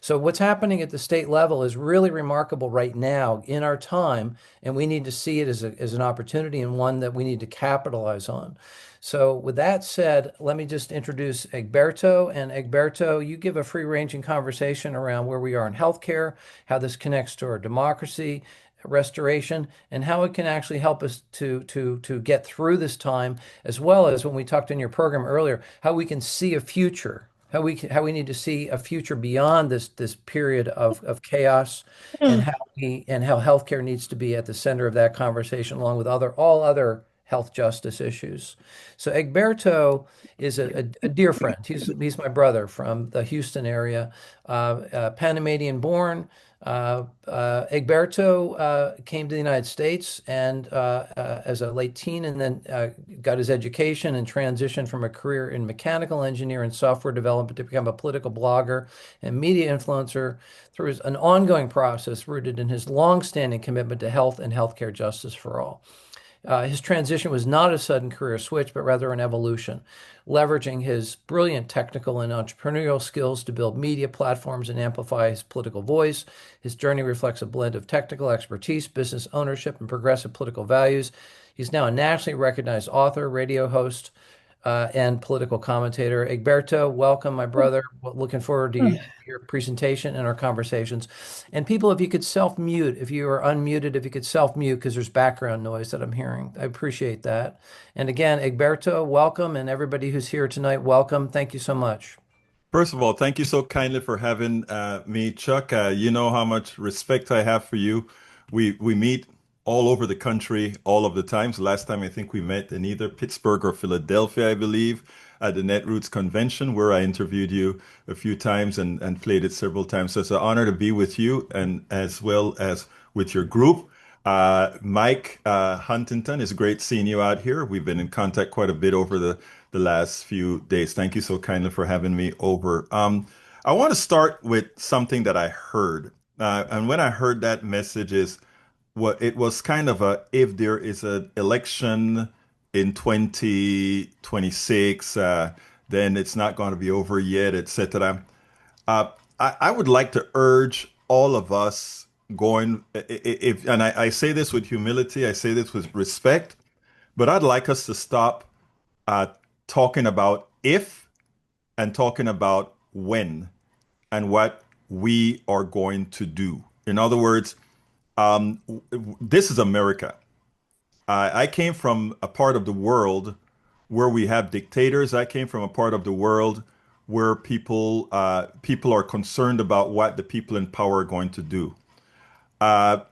So what's happening at the state level is really remarkable right now in our time, and we need to see it as an opportunity and one that we need to capitalize on. So with that said, let me just introduce Egberto. And Egberto, you give a free-ranging conversation around where we are in healthcare, how this connects to our democracy, restoration, and how it can actually help us to get through this time, as well as when we talked in your program earlier, how we can see a future, how we need to see a future beyond this period of chaos, and how healthcare needs to be at the center of that conversation, along with all other health justice issues. So Egberto is a dear friend. He's my brother from the Houston area, Panamanian born. Egberto came to the United States and as a late teen, and then got his education and transitioned from a career in mechanical engineer and software development to become a political blogger and media influencer through an ongoing process rooted in his longstanding commitment to health and healthcare justice for all. His transition was not a sudden career switch, but rather an evolution, leveraging his brilliant technical and entrepreneurial skills to build media platforms and amplify his political voice. His journey reflects a blend of technical expertise, business ownership, and progressive political values. He's now a nationally recognized author, radio host, and political commentator. Egberto, welcome, my brother. Looking forward to your presentation and our conversations. And people, if you could self-mute, if you are unmuted, if you could self-mute, because there's background noise that I'm hearing. I appreciate that. And again, Egberto, welcome. And everybody who's here tonight, welcome. Thank you so much. First of all, thank you so kindly for having me, Chuck. You know how much respect I have for you. We meet all over the country all of the times. Last time I think we met in either Pittsburgh or Philadelphia, I believe, at the Netroots Convention, where I interviewed you a few times and played it several times. So it's an honor to be with you and as well as with your group. Mike Huntington, it's great seeing you out here. We've been in contact quite a bit over the last few days. Thank you so kindly for having me over. I want to start with something that I heard. And when I heard that message is what it was kind of a if there is an election in 2026, then it's not going to be over yet, etc. I would like to urge all of us going, if, and I say this with humility, I say this with respect, but I'd like us to stop uh, talking about if and talking about when and what we are going to do. In other words, this is America. I came from a part of the world where we have dictators. I came from a part of the world where people are concerned about what the people in power are going to do. Uh,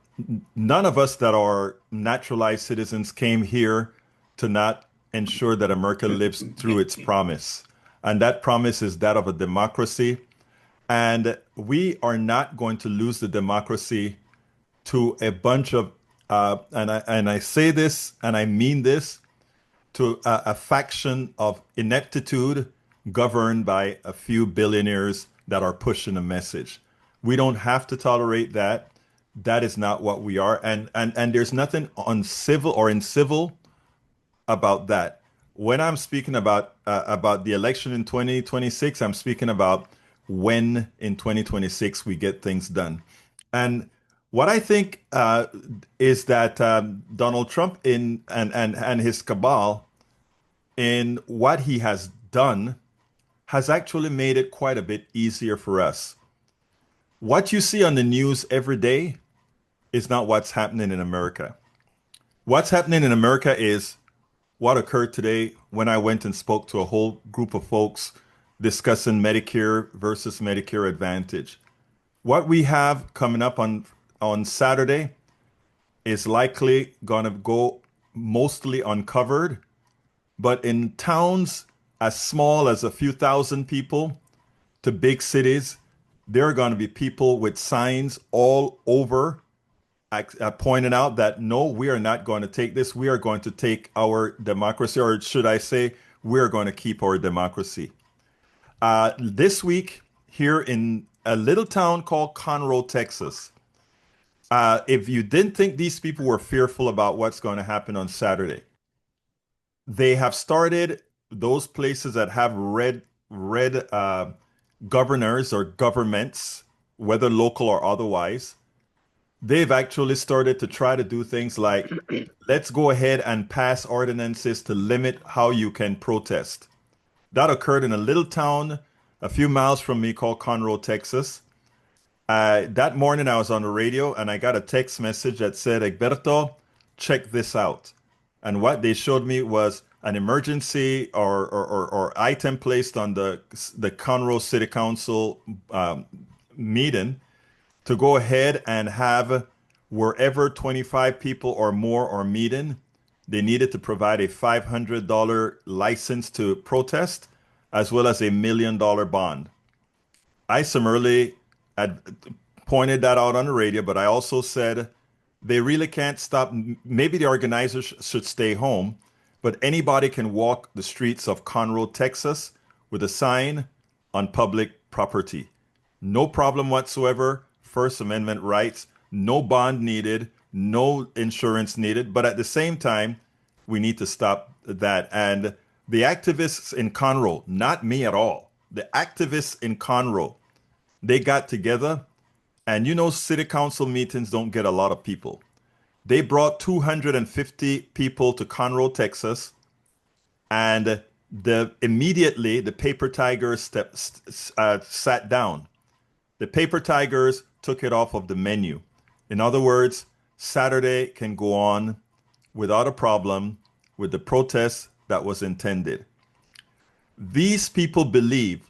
None of us that are naturalized citizens came here to not ensure that America lives through its promise. And that promise is that of a democracy. And we are not going to lose the democracy to a bunch of, and I say this and I mean this, to a faction of ineptitude governed by a few billionaires that are pushing a message. We don't have to tolerate that. That is not what we are. And there's nothing uncivil or incivil about that. When I'm speaking about the election in 2026, I'm speaking about when in 2026 we get things done. And what I think is that Donald Trump in and his cabal in what he has done has actually made it quite a bit easier for us. What you see on the news every day is not what's happening in America. What's happening in America is what occurred today when I went and spoke to a whole group of folks discussing Medicare versus Medicare Advantage. What we have coming up on Saturday is likely going to go mostly uncovered, but in towns as small as a few thousand people to big cities, there are going to be people with signs all over pointing out that no, we are not going to take this. We are going to take our democracy, or should I say, we are going to keep our democracy. This week, here in a little town called Conroe, Texas, if you didn't think these people were fearful about what's going to happen on Saturday, they have started those places that have red governors or governments. whether local or otherwise, they've actually started to try to do things like, let's go ahead and pass ordinances to limit how you can protest. That occurred in a little town a few miles from me called Conroe, Texas. That morning I was on the radio and I got a text message that said, Egberto, check this out. And what they showed me was an emergency or item placed on the Conroe City Council meeting to go ahead and have wherever 25 people or more are meeting, they needed to provide a $500 license to protest as well as $1 million bond. I summarily had pointed that out on the radio, but I also said they really can't stop. Maybe the organizers should stay home, but anybody can walk the streets of Conroe, Texas with a sign on public property. No problem whatsoever. First Amendment rights, no bond needed, no insurance needed. But at the same time, we need to stop that. And the activists in Conroe, not me at all, the activists in Conroe, they got together, and you know, city council meetings don't get a lot of people. They brought 250 people to Conroe, Texas, and immediately the paper tigers sat down. The paper tigers took it off of the menu. In other words, Saturday can go on without a problem with the protest that was intended. These people believe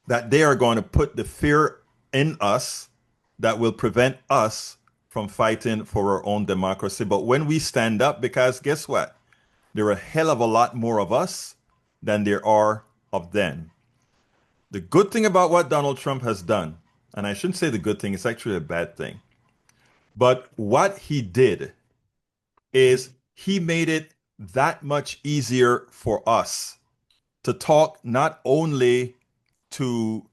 that they are going to put the fear in us that will prevent us from fighting for our own democracy. But when we stand up, because guess what? There are a hell of a lot more of us than there are of them. The good thing about what Donald Trump has done, and I shouldn't say the good thing, it's actually a bad thing, but what he did is he made it that much easier for us to talk not only to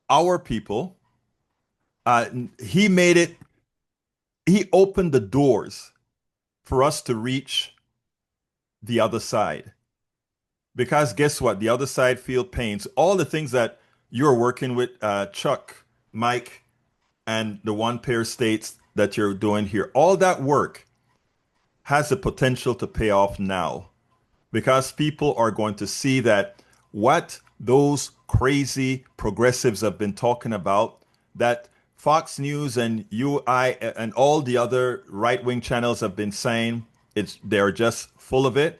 our people, he made it, he opened the doors for us to reach the other side. Because guess what? The other side feel pains. All the things that you're working with, Chuck, Mike, and the one pair states that you're doing here, all that work has the potential to pay off now because people are going to see that what those crazy progressives have been talking about, that Fox News and UI and all the other right-wing channels have been saying they're just full of it.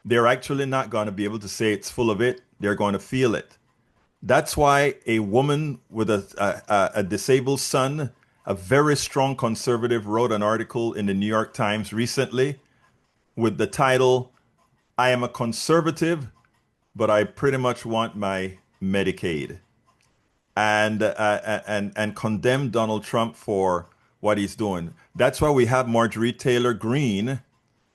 They're actually not going to be able to say it's full of it. They're going to feel it. That's why a woman with a disabled son, a very strong conservative, wrote an article in the New York Times recently with the title, I am a conservative, but I pretty much want my Medicaid. And condemn Donald Trump for what he's doing. That's why we have Marjorie Taylor Greene,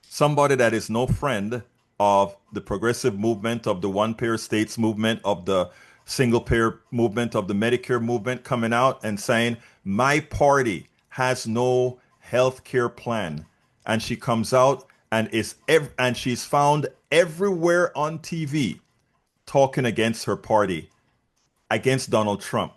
somebody that is no friend of the progressive movement, of the one-payer states movement, of the single-payer movement, of the Medicare movement, coming out and saying, my party has no health care plan. And she comes out and and she's found everywhere on TV talking against her party, against Donald Trump.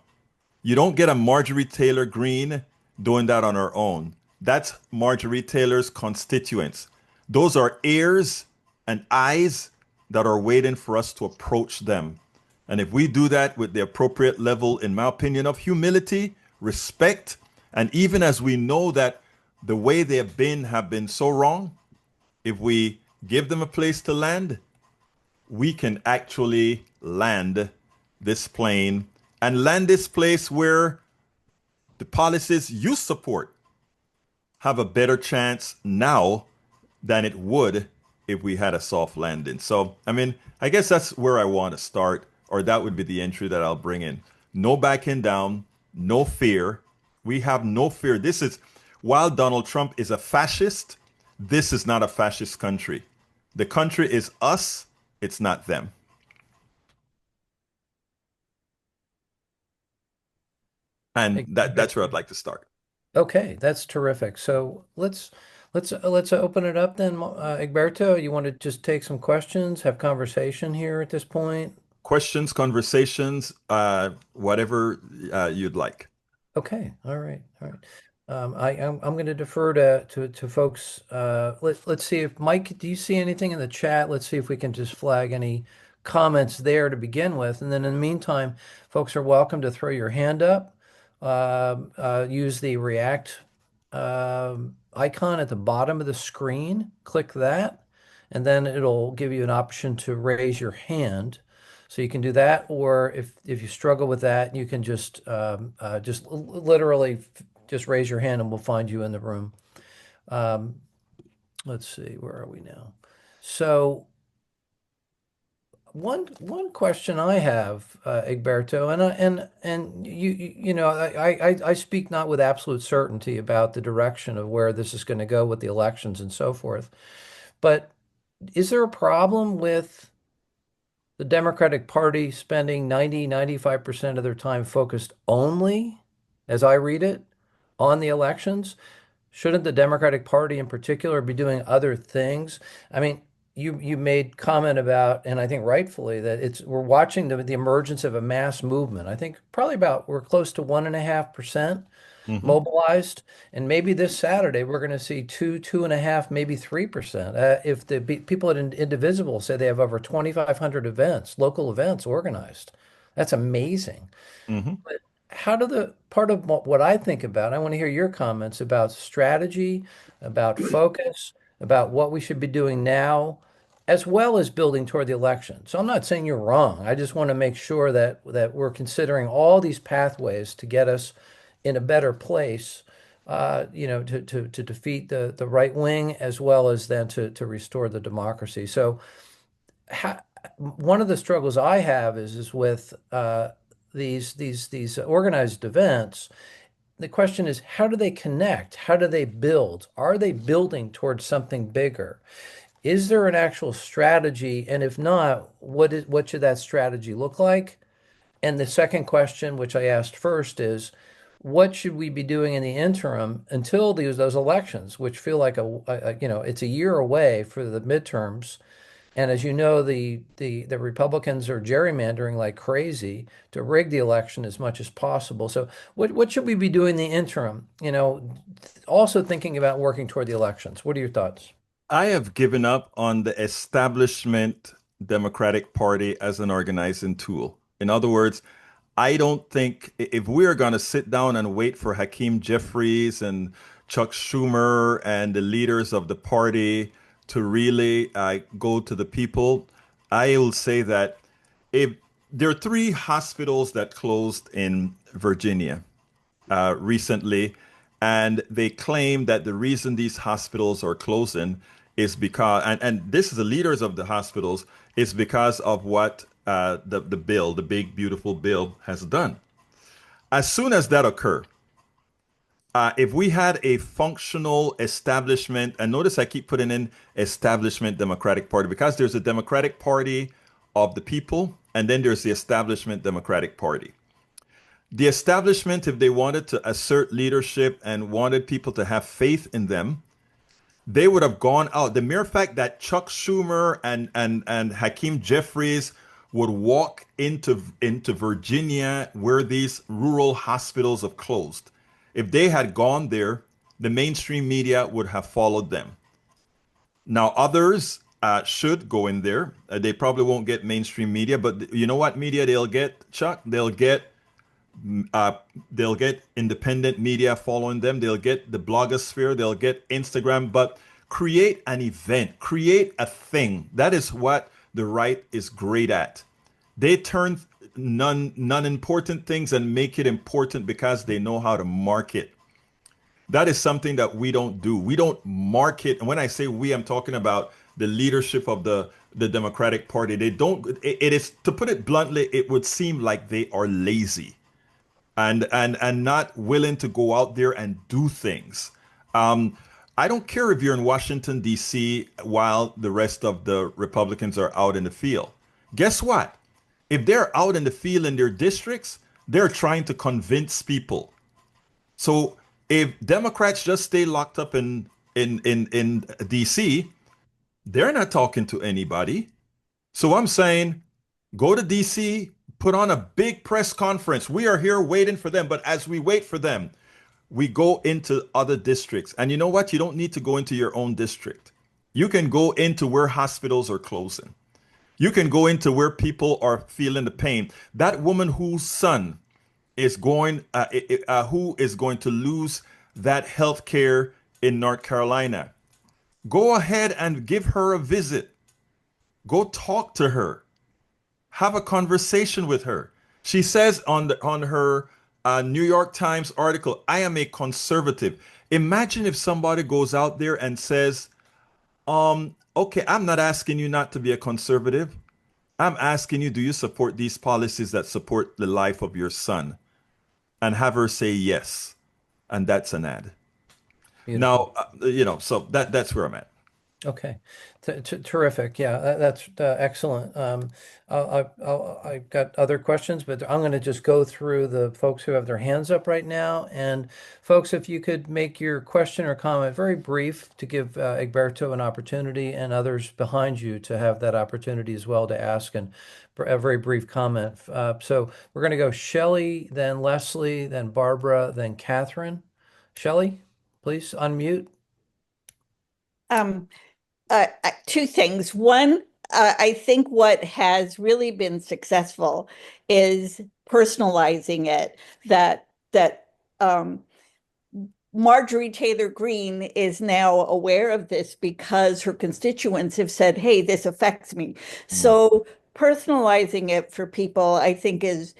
You don't get a Marjorie Taylor Greene doing that on her own. That's Marjorie Taylor's constituents. Those are ears and eyes that are waiting for us to approach them. And if we do that with the appropriate level, in my opinion, of humility, respect, and even as we know that the way they have been so wrong, if we give them a place to land, we can actually land this plane and land this place where the policies you support have a better chance now than it would if we had a soft landing. So, I mean, I guess that's where I want to start, or that would be the entry that I'll bring in. No backing down, no fear. We have no fear. While Donald Trump is a fascist, this is not a fascist country. The country is us, it's not them. And that's where I'd like to start. Okay, that's terrific. So let's open it up then, Egberto. You want to just take some questions, have conversation here at this point? Questions, conversations, whatever you'd like. Okay, all right, all right. I'm going to defer to folks. Let's see if Mike, do you see anything in the chat? Let's see if we can just flag any comments there to begin with, and then in the meantime, folks are welcome to throw your hand up. Use the react icon at the bottom of the screen. Click that, and then it'll give you an option to raise your hand. So you can do that, or if you struggle with that, you can just literally just raise your hand and we'll find you in the room. Um, let's see, where are we now? So one question I have, Egberto, and you know, I speak not with absolute certainty about the direction of where this is going to go with the elections and so forth, but is there a problem with the Democratic Party spending 95% of their time focused only, as I read it, on the elections? Shouldn't the Democratic Party in particular be doing other things? I mean, you made comment about, and I think rightfully, that we're watching the emergence of a mass movement. I think probably about we're close to 1.5% Hmm. mobilized, and maybe this Saturday we're going to see 2.5, maybe 3%. If the people at Indivisible say they have over 2,500 events, local events organized, that's amazing. Hmm. But how do the part of what I think about, I want to hear your comments about strategy, about focus, about what we should be doing now, as well as building toward the election. So I'm not saying you're wrong. I just want to make sure that we're considering all these pathways to get us in a better place, to defeat the right wing as well as then to restore the democracy. So ha one of the struggles I have is with these organized events. The question is, how do they connect? How do they build? Are they building towards something bigger? Is there an actual strategy? And if not, what should that strategy look like? And the second question, which I asked first, is what should we be doing in the interim until those elections, which feel like it's a year away for the midterms. And as you know, the Republicans are gerrymandering like crazy to rig the election as much as possible. So what should we be doing in the interim? Also thinking about working toward the elections. What are your thoughts? I have given up on the establishment Democratic Party as an organizing tool. In other words, I don't think if we are going to sit down and wait for Hakeem Jeffries and Chuck Schumer and the leaders of the party to really go to the people, I will say that if there are three hospitals that closed in Virginia recently, and they claim that the reason these hospitals are closing is because, and this is the leaders of the hospitals, is because of what the bill, the big beautiful bill, has done. As soon as that occurred, if we had a functional establishment, and notice I keep putting in establishment Democratic Party because there's a Democratic Party of the people, and then there's the establishment Democratic Party. The establishment, if they wanted to assert leadership and wanted people to have faith in them, they would have gone out. The mere fact that Chuck Schumer and Hakeem Jeffries would walk into Virginia where these rural hospitals have closed. If they had gone there, the mainstream media would have followed them. Now, others should go in there. They probably won't get mainstream media, but you know what media they'll get, Chuck? Uh, they'll get independent media following them. They'll get the blogosphere. They'll get Instagram. But create an event, create a thing. That is what the right is great at. They turn non-important things and make it important because they know how to market. That is something that we don't do. We don't market. And when I say we, I'm talking about the leadership of the Democratic Party. They don't. It is, to put it bluntly, it would seem like they are lazy and not willing to go out there and do things. Um, I don't care if you're in Washington, D.C., while the rest of the Republicans are out in the field. Guess what? If they're out in the field in their districts, they're trying to convince people. So if Democrats just stay locked up in D.C., they're not talking to anybody. So I'm saying, go to DC, put on a big press conference. We are here waiting for them. But as we wait for them, we go into other districts. And you know what? You don't need to go into your own district. You can go into where hospitals are closing. You can go into where people are feeling the pain. That woman whose son is who is going to lose that health care in North Carolina. Go ahead and give her a visit. Go talk to her. Have a conversation with her. She says on her New York Times article, "I am a conservative." Imagine if somebody goes out there and says, okay, I'm not asking you not to be a conservative. I'm asking you, do you support these policies that support the life of your son?" And have her say yes. And that's an ad. Beautiful. Now, so that's where I'm at. Okay, terrific. Yeah, that's excellent. I've got other questions, but I'm going to just go through the folks who have their hands up right now. And folks, if you could make your question or comment very brief to give Egberto an opportunity and others behind you to have that opportunity as well to ask and a very brief comment. So we're going to go Shelley, then Leslie, then Barbara, then Catherine. Shelley, please unmute. Um, Two things. One, I think what has really been successful is personalizing it. That Marjorie Taylor Greene is now aware of this because her constituents have said, "Hey, this affects me." Mm. So personalizing it for people, I think, is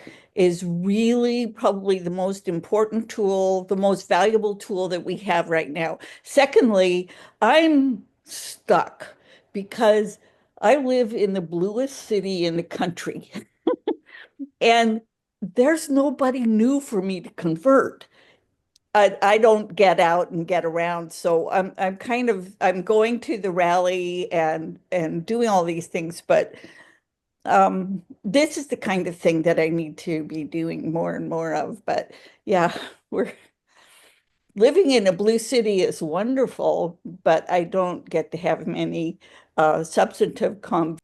really probably the most important tool, the most valuable tool that we have right now. Secondly, I'm stuck because I live in the bluest city in the country, and there's nobody new for me to convert. I don't get out and get around, so I'm going to the rally and doing all these things, but this is the kind of thing that I need to be doing more and more of. But yeah, we're living in a blue city is wonderful, but I don't get to have many substantive conversations.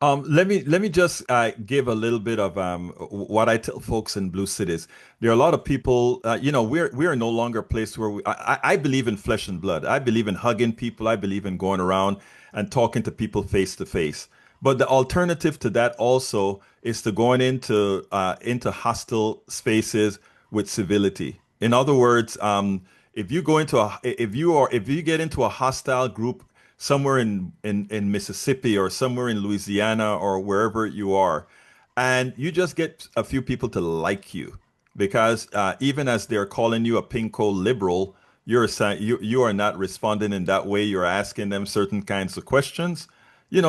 Let me just give a little bit of what I tell folks in blue cities. There are a lot of people, we are no longer a place where I believe in flesh and blood. I believe in hugging people. I believe in going around and talking to people face to face. But the alternative to that also is to going into hostile spaces with civility. In other words, if you go into a if you get into a hostile group somewhere in Mississippi or somewhere in Louisiana or wherever you are, and you just get a few people to like you because even as they're calling you a pinko liberal, you are not responding in that way. You're asking them certain kinds of questions.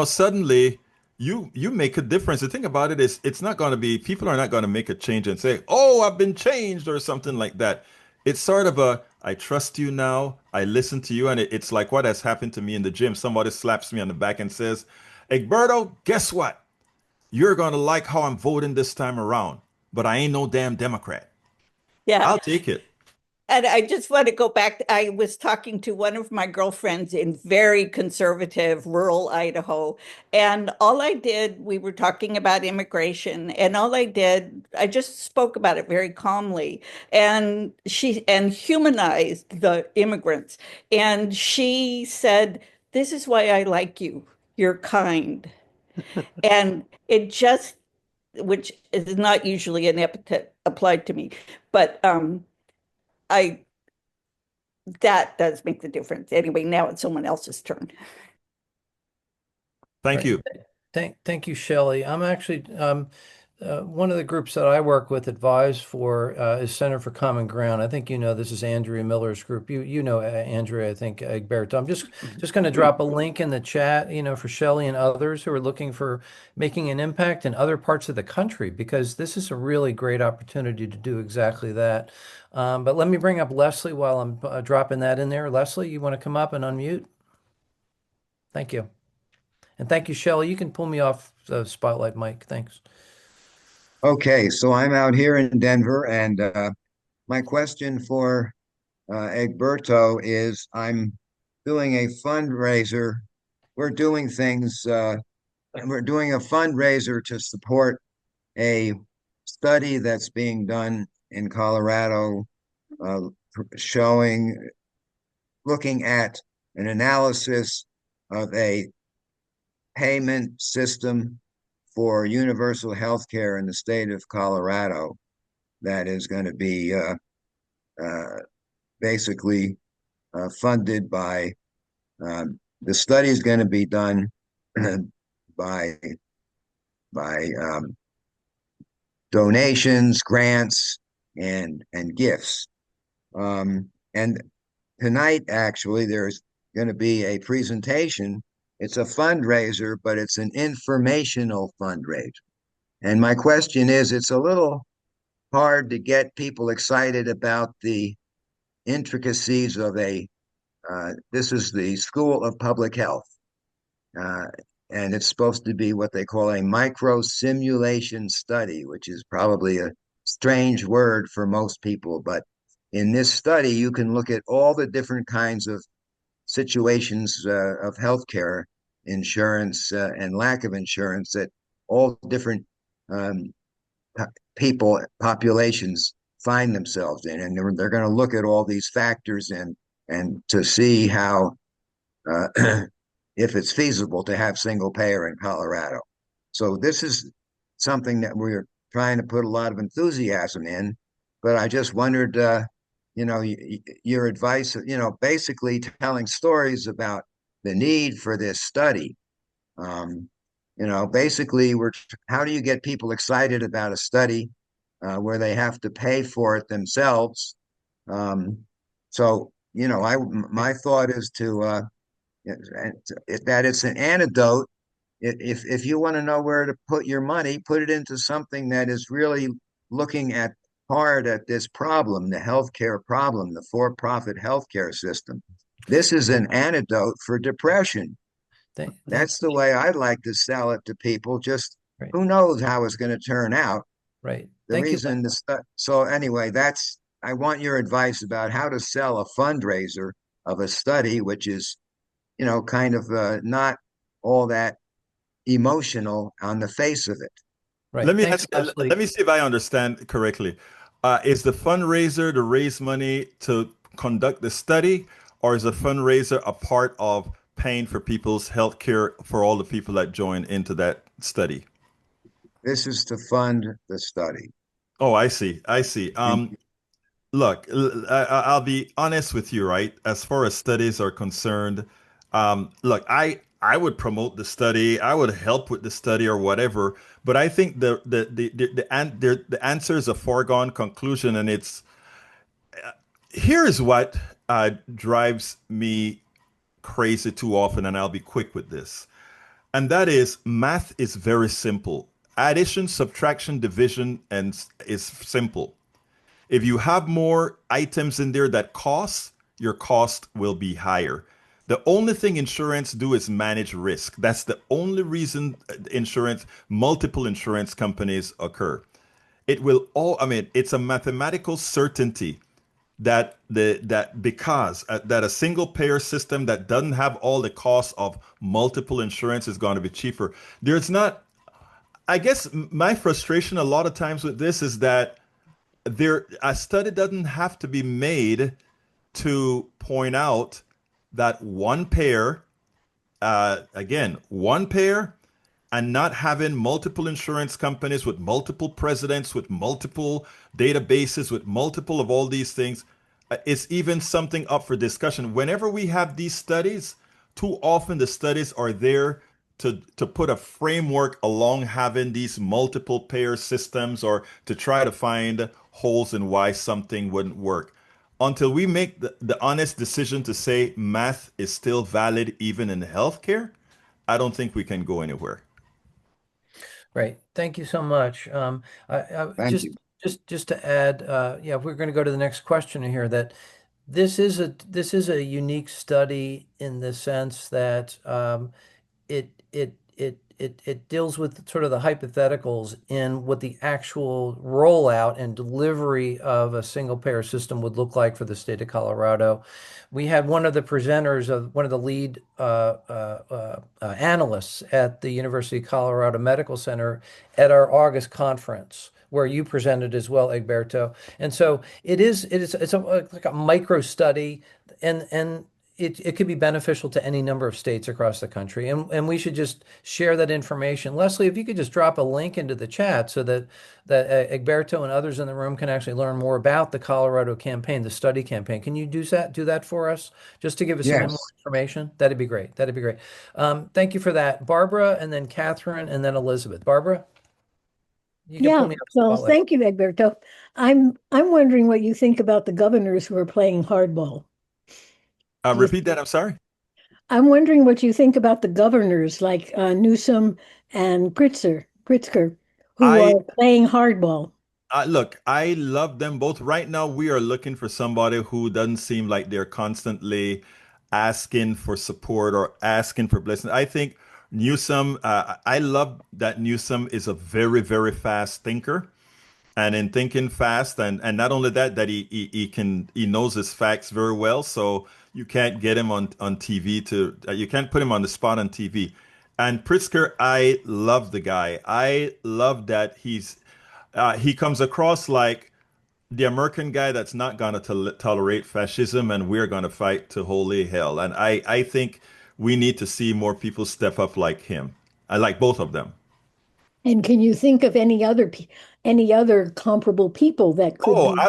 Suddenly you make a difference. The thing about it is, it's not going to be people are not going to make a change and say, "Oh, I've been changed" or something like that. It's sort of a, I trust you now. I listen to you. And it's like what has happened to me in the gym. Somebody slaps me on the back and says, "Egberto, guess what? You're going to like how I'm voting this time around, but I ain't no damn Democrat." Yeah. I'll take it. And I just want to go back. I was talking to one of my girlfriends in very conservative rural Idaho. And all I did, we were talking about immigration, and all I did, I just spoke about it very calmly. And humanized the immigrants. And she said, "This is why I like you. You're kind." And it just, which is not usually an epithet applied to me, but I that does make the difference. Anyway, now it's someone else's turn. Thank Right. you. Thank you, Shelley. I'm actually one of the groups that I work with, advise for, is Center for Common Ground. I think you know this is Andrea Miller's group. You know Andrea, I think Egberto. I'm just going to drop a link in the chat, for Shelley and others who are looking for making an impact in other parts of the country, because this is a really great opportunity to do exactly that. But let me bring up Leslie while I'm dropping that in there. Leslie, you want to come up and unmute? Thank you. And thank you, Shelley. You can pull me off the spotlight, Mike. Thanks. Okay, so I'm out here in Denver, and my question for Egberto is I'm doing a fundraiser. We're doing things we're doing a fundraiser to support a study that's being done in Colorado, uh, showing, looking at an analysis of a payment system for universal health care in the state of Colorado that is going to be uh, basically funded by the study is going to be done by by donations, grants, and gifts. And tonight, actually, there's going to be a presentation. It's a fundraiser, but it's an informational fundraiser. And my question is, it's a little hard to get people excited about the intricacies of this is the School of Public Health. Uh, and it's supposed to be what they call a micro simulation study, which is probably a strange word for most people. But in this study, you can look at all the different kinds of situations of healthcare insurance and lack of insurance that all different um, people, populations find themselves in. And they're going to look at all these factors and to see how uh, if it's feasible to have single payer in Colorado. So this is something that we're trying to put a lot of enthusiasm in. But I just wondered, your advice, basically telling stories about the need for this study. Um, basically, how do you get people excited about a study where they have to pay for it themselves? Um, so, my thought is that it's an antidote. If you want to know where to put your money, put it into something that is really looking at hard at this problem, the healthcare problem, the for-profit healthcare system. This is an antidote for depression. Thank That's the way I'd like to sell it to people. Just right, who knows how it's going to turn out. right. The Thank you. reason so anyway, I want your advice about how to sell a fundraiser of a study, which is kind of not all that emotional on the face of it. Let Right. me Thanks, ask, Leslie. let me see if I understand correctly. Is the fundraiser to raise money to conduct the study, or is the fundraiser a part of paying for people's health care for all the people that join into that study? This is to fund the study. Oh, I see. I see. And Look, I'll be honest with you, right? As far as studies are concerned, look, I would promote the study, I would help with the study or whatever, but I think the answer is a foregone conclusion, and it's here is what drives me crazy too often, and I'll be quick with this, and that is math is very simple. Addition, subtraction, division, and is simple. If you have more items in there that cost, your cost will be higher. The only thing insurance do is manage risk. That's the only reason multiple insurance companies occur. It will all, I mean, it's a mathematical certainty that because that a single payer system that doesn't have all the costs of multiple insurance is going to be cheaper. There's not, I guess my frustration a lot of times with this is that a study doesn't have to be made to point out that one pair, again, one pair, and not having multiple insurance companies with multiple presidents, with multiple databases, with multiple of all these things, is even something up for discussion. Whenever we have these studies, too often the studies are there to put a framework along having these multiple payer systems or to try to find holes in why something wouldn't work. Until we make the honest decision to say math is still valid even in healthcare, I don't think we can go anywhere. Right. Thank you so much. I thank you. just to add, yeah, we're going to go to the next question here. That this is a unique study in the sense that it it deals with sort of the hypotheticals in what the actual rollout and delivery of a single payer system would look like for the state of Colorado. We had one of the presenters of one of the lead analysts at the University of Colorado Medical Center at our August conference, where you presented as well, Egberto. And so it's like a micro study, and it could be beneficial to any number of states across the country. And we should just share that information. Leslie, if you could just drop a link into the chat so that Egberto and others in the room can actually learn more about the Colorado campaign, the study campaign. Can you do that for us, just to give us some more Yes. information? That'd be great. That'd be great. Thank you for that. Barbara, and then Catherine, and then Elizabeth. Barbara, you can pull Yeah, me up. so thank you, Egberto. I'm wondering what you think about the governors who are playing hardball. Repeat that. I'm sorry. I'm wondering what you think about the governors like Newsom and Pritzker, who I are playing hardball. Look, I love them both. Right now, we are looking for somebody who doesn't seem like they're constantly asking for support or asking for blessing. I think Newsom, I love that Newsom is a very, very fast thinker. And in thinking fast, and not only that, that he knows his facts very well. So you can't get him on TV you can't put him on the spot on TV. And Pritzker, I love the guy. I love that he comes across like the American guy that's not going to tolerate fascism, and we're going to fight to holy hell. And I think we need to see more people step up like him. I like both of them. And can you think of any other comparable people that could Oh, be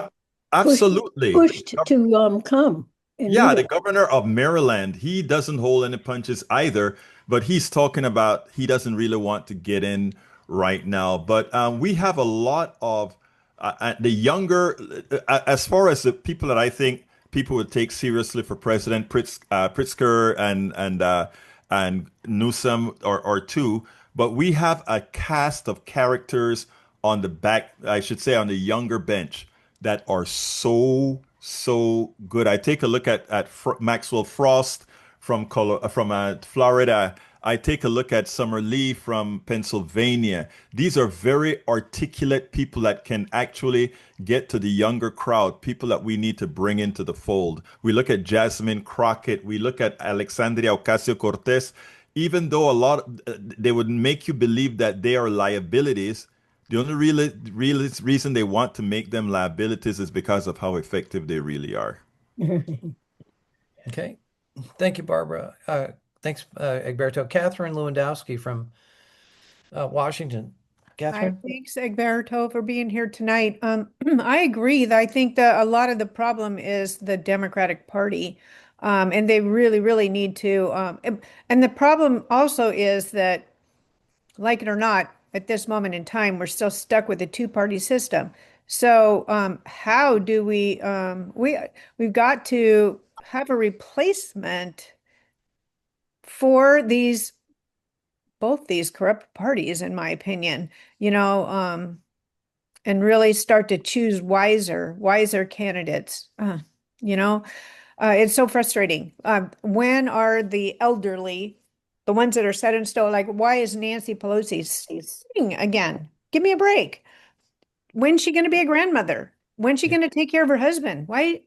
absolutely. pushed to come and do Yeah, the that? governor of Maryland, he doesn't hold any punches either, but he's talking about he doesn't really want to get in right now. But we have a lot of the younger, as far as the people that I think people would take seriously for president, Pritzker and Newsom or two. But we have a cast of characters on the back, I should say, on the younger bench that are so good. I take a look at Maxwell Frost from Florida. I take a look at Summer Lee from Pennsylvania. These are very articulate people that can actually get to the younger crowd, people that we need to bring into the fold. We look at Jasmine Crockett. We look at Alexandria Ocasio-Cortez. Even though they would make you believe that they are liabilities, the only real reason they want to make them liabilities is because of how effective they really are. Okay. Thank you, Barbara. Thanks, Egberto. Catherine Lewandowski from Washington. Catherine? Thanks, Egberto, for being here tonight. I agree that I think that a lot of the problem is the Democratic Party, and they really, really need to. And the problem also is that, like it or not, at this moment in time, we're still stuck with a two-party system. So, how do we've got to have a replacement for both these corrupt parties, in my opinion, and really start to choose wiser candidates. It's so frustrating. When are the elderly, the ones that are set in stone, like, why is Nancy Pelosi sitting again? Give me a break. When's she going to be a grandmother? When's she going to take care of her husband? Why,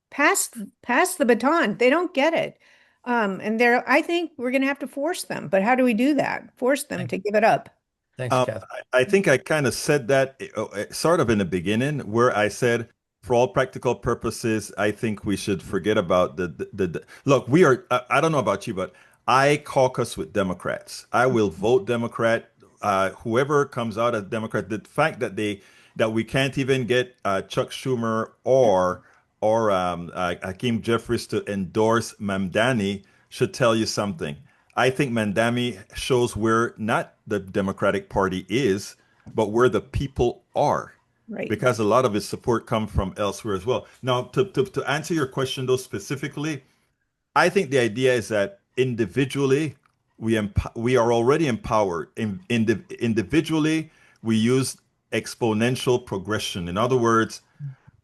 pass the baton. They don't get it. I think we're going to have to force them, but how do we do that? Force them to give it up. Thanks, Catherine. I think I kind of said that sort of in the beginning, where I said, for all practical purposes, I think we should forget about the look. We are. I don't know about you, but I caucus with Democrats. I will vote Democrat. Whoever comes out as Democrat. The fact that we can't even get Chuck Schumer or Hakeem Jeffries to endorse Mamdani should tell you something. I think Mamdani shows where not the Democratic Party is, but where the people are. Right. Because a lot of his support comes from elsewhere as well. Now, to answer your question, though, specifically, I think the idea is that individually, we are already empowered. Individually, we use exponential progression. In other words,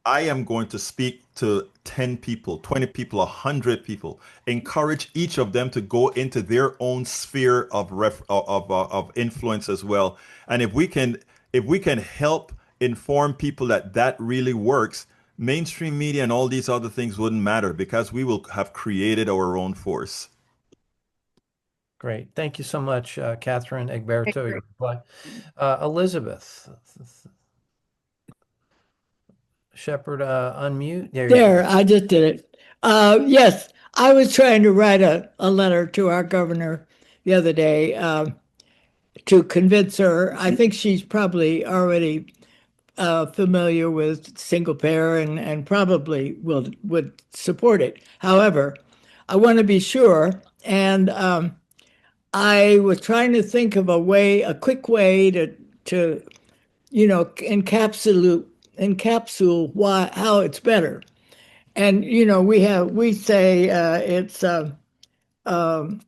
I am going to speak to 10 people, 20 people, 100 people, encourage each of them to go into their own sphere of influence as well. And if we can help inform people that that really works, mainstream media and all these other things wouldn't matter because we will have created our own force. Great. Thank you so much, Catherine, Egberto. Your reply. Elizabeth Shepherd, unmute. There you There, go. I just did it. Yes, I was trying to write a letter to our governor the other day to convince her. I think she's probably already familiar with single payer and probably would support it. However, I want to be sure, and I was trying to think of a quick way to encapsule why how it's better. And we say um,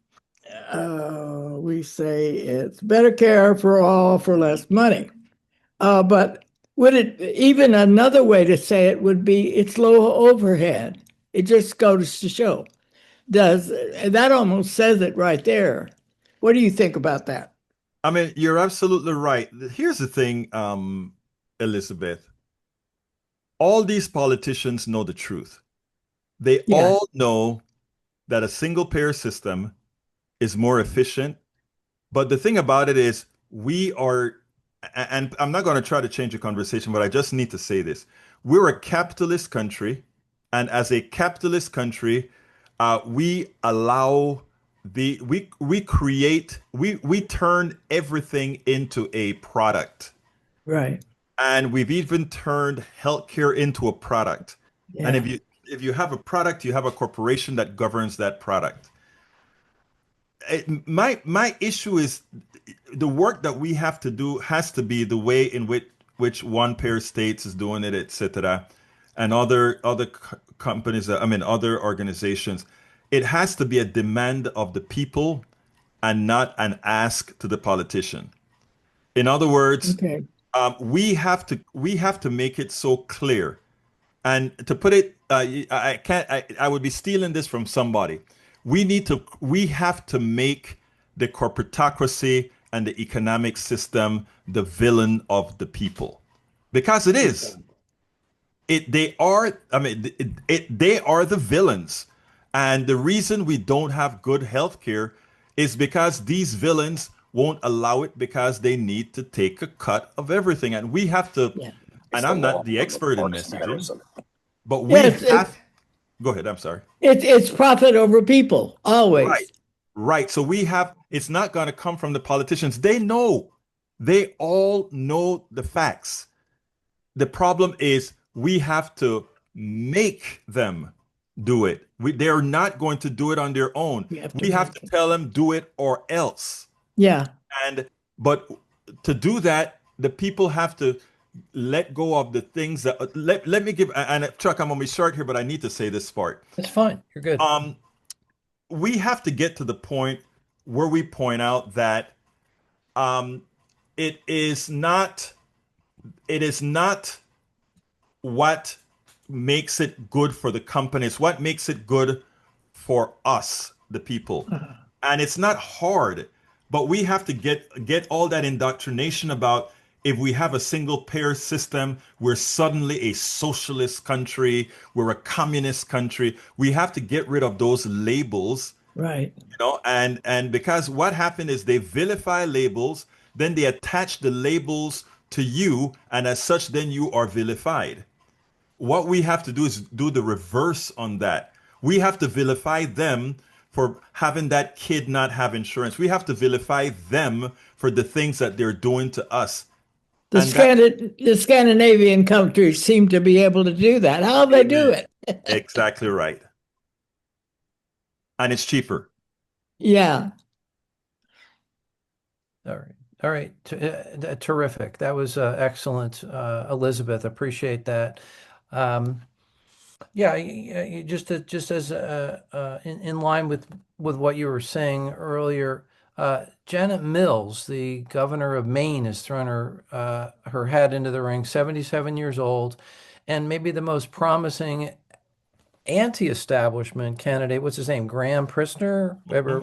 we say it's better care for all for less money. But would it even another way to say it would be it's low overhead. It just goes to show. Does that almost says it right there? What do you think about that? I mean, you're absolutely right. Here's the thing, Elizabeth. All these politicians know the truth. They Yeah, all know that a single payer system is more efficient. But the thing about it is, we are, and I'm not going to try to change the conversation, but I just need to say this. We're a capitalist country. And as a capitalist country, we allow we turn everything into a product. right. And we've even turned healthcare into a product. And Yeah, if you have a product, you have a corporation that governs that product. My issue is the work that we have to do has to be the way in which one pair of states is doing it, etc., and other companies, I mean other organizations. It has to be a demand of the people and not an ask to the politician. In other words, okay. we have to make it so clear. And to put it, I can't. I would be stealing this from somebody. We have to make the corporatocracy and the economic system the villain of the people, because it is. They are. I mean, they are the villains, and the reason we don't have good healthcare is because these villains won't allow it because they need to take a cut of everything, and we have to. Yeah. And I'm not the expert in messaging, but we Yes, have. Go ahead. I'm sorry. it's profit over people, Right. always. Right. So we have, it's not going to come from the politicians. They know, they all know the facts. The problem is we have to make them do it. They're not going to do it on their own. We have to We have make to it. tell them do it or else. Yeah, And, but to do that, the people have to let go of the things that, let me give, and Chuck, I'm going to be short here, but I need to say this part. It's fine. You're good. We have to get to the point where we point out that um, it is not what makes it good for the companies, what makes it good for us, the people. And it's not hard, but we have to get all that indoctrination about if we have a single payer system, we're suddenly a socialist country, we're a communist country. We have to get rid of those labels, right. and because what happened is they vilify labels, then they attach the labels to you, and as such, then you are vilified. What we have to do is do the reverse on that. We have to vilify them for having that kid not have insurance. We have to vilify them for the things that they're doing to us. And that, The Scandinavian countries seem to be able to do that. How they do amen. it? Exactly right. And it's cheaper. Yeah. All right. All right. Terrific. That was excellent, Elizabeth. Appreciate that. Um, yeah, just as in line with what you were saying earlier, Janet Mills, the governor of Maine, has thrown her hat into the ring, 77 years old, and maybe the most promising anti-establishment candidate. What's his name? Graham Prisoner? Ever?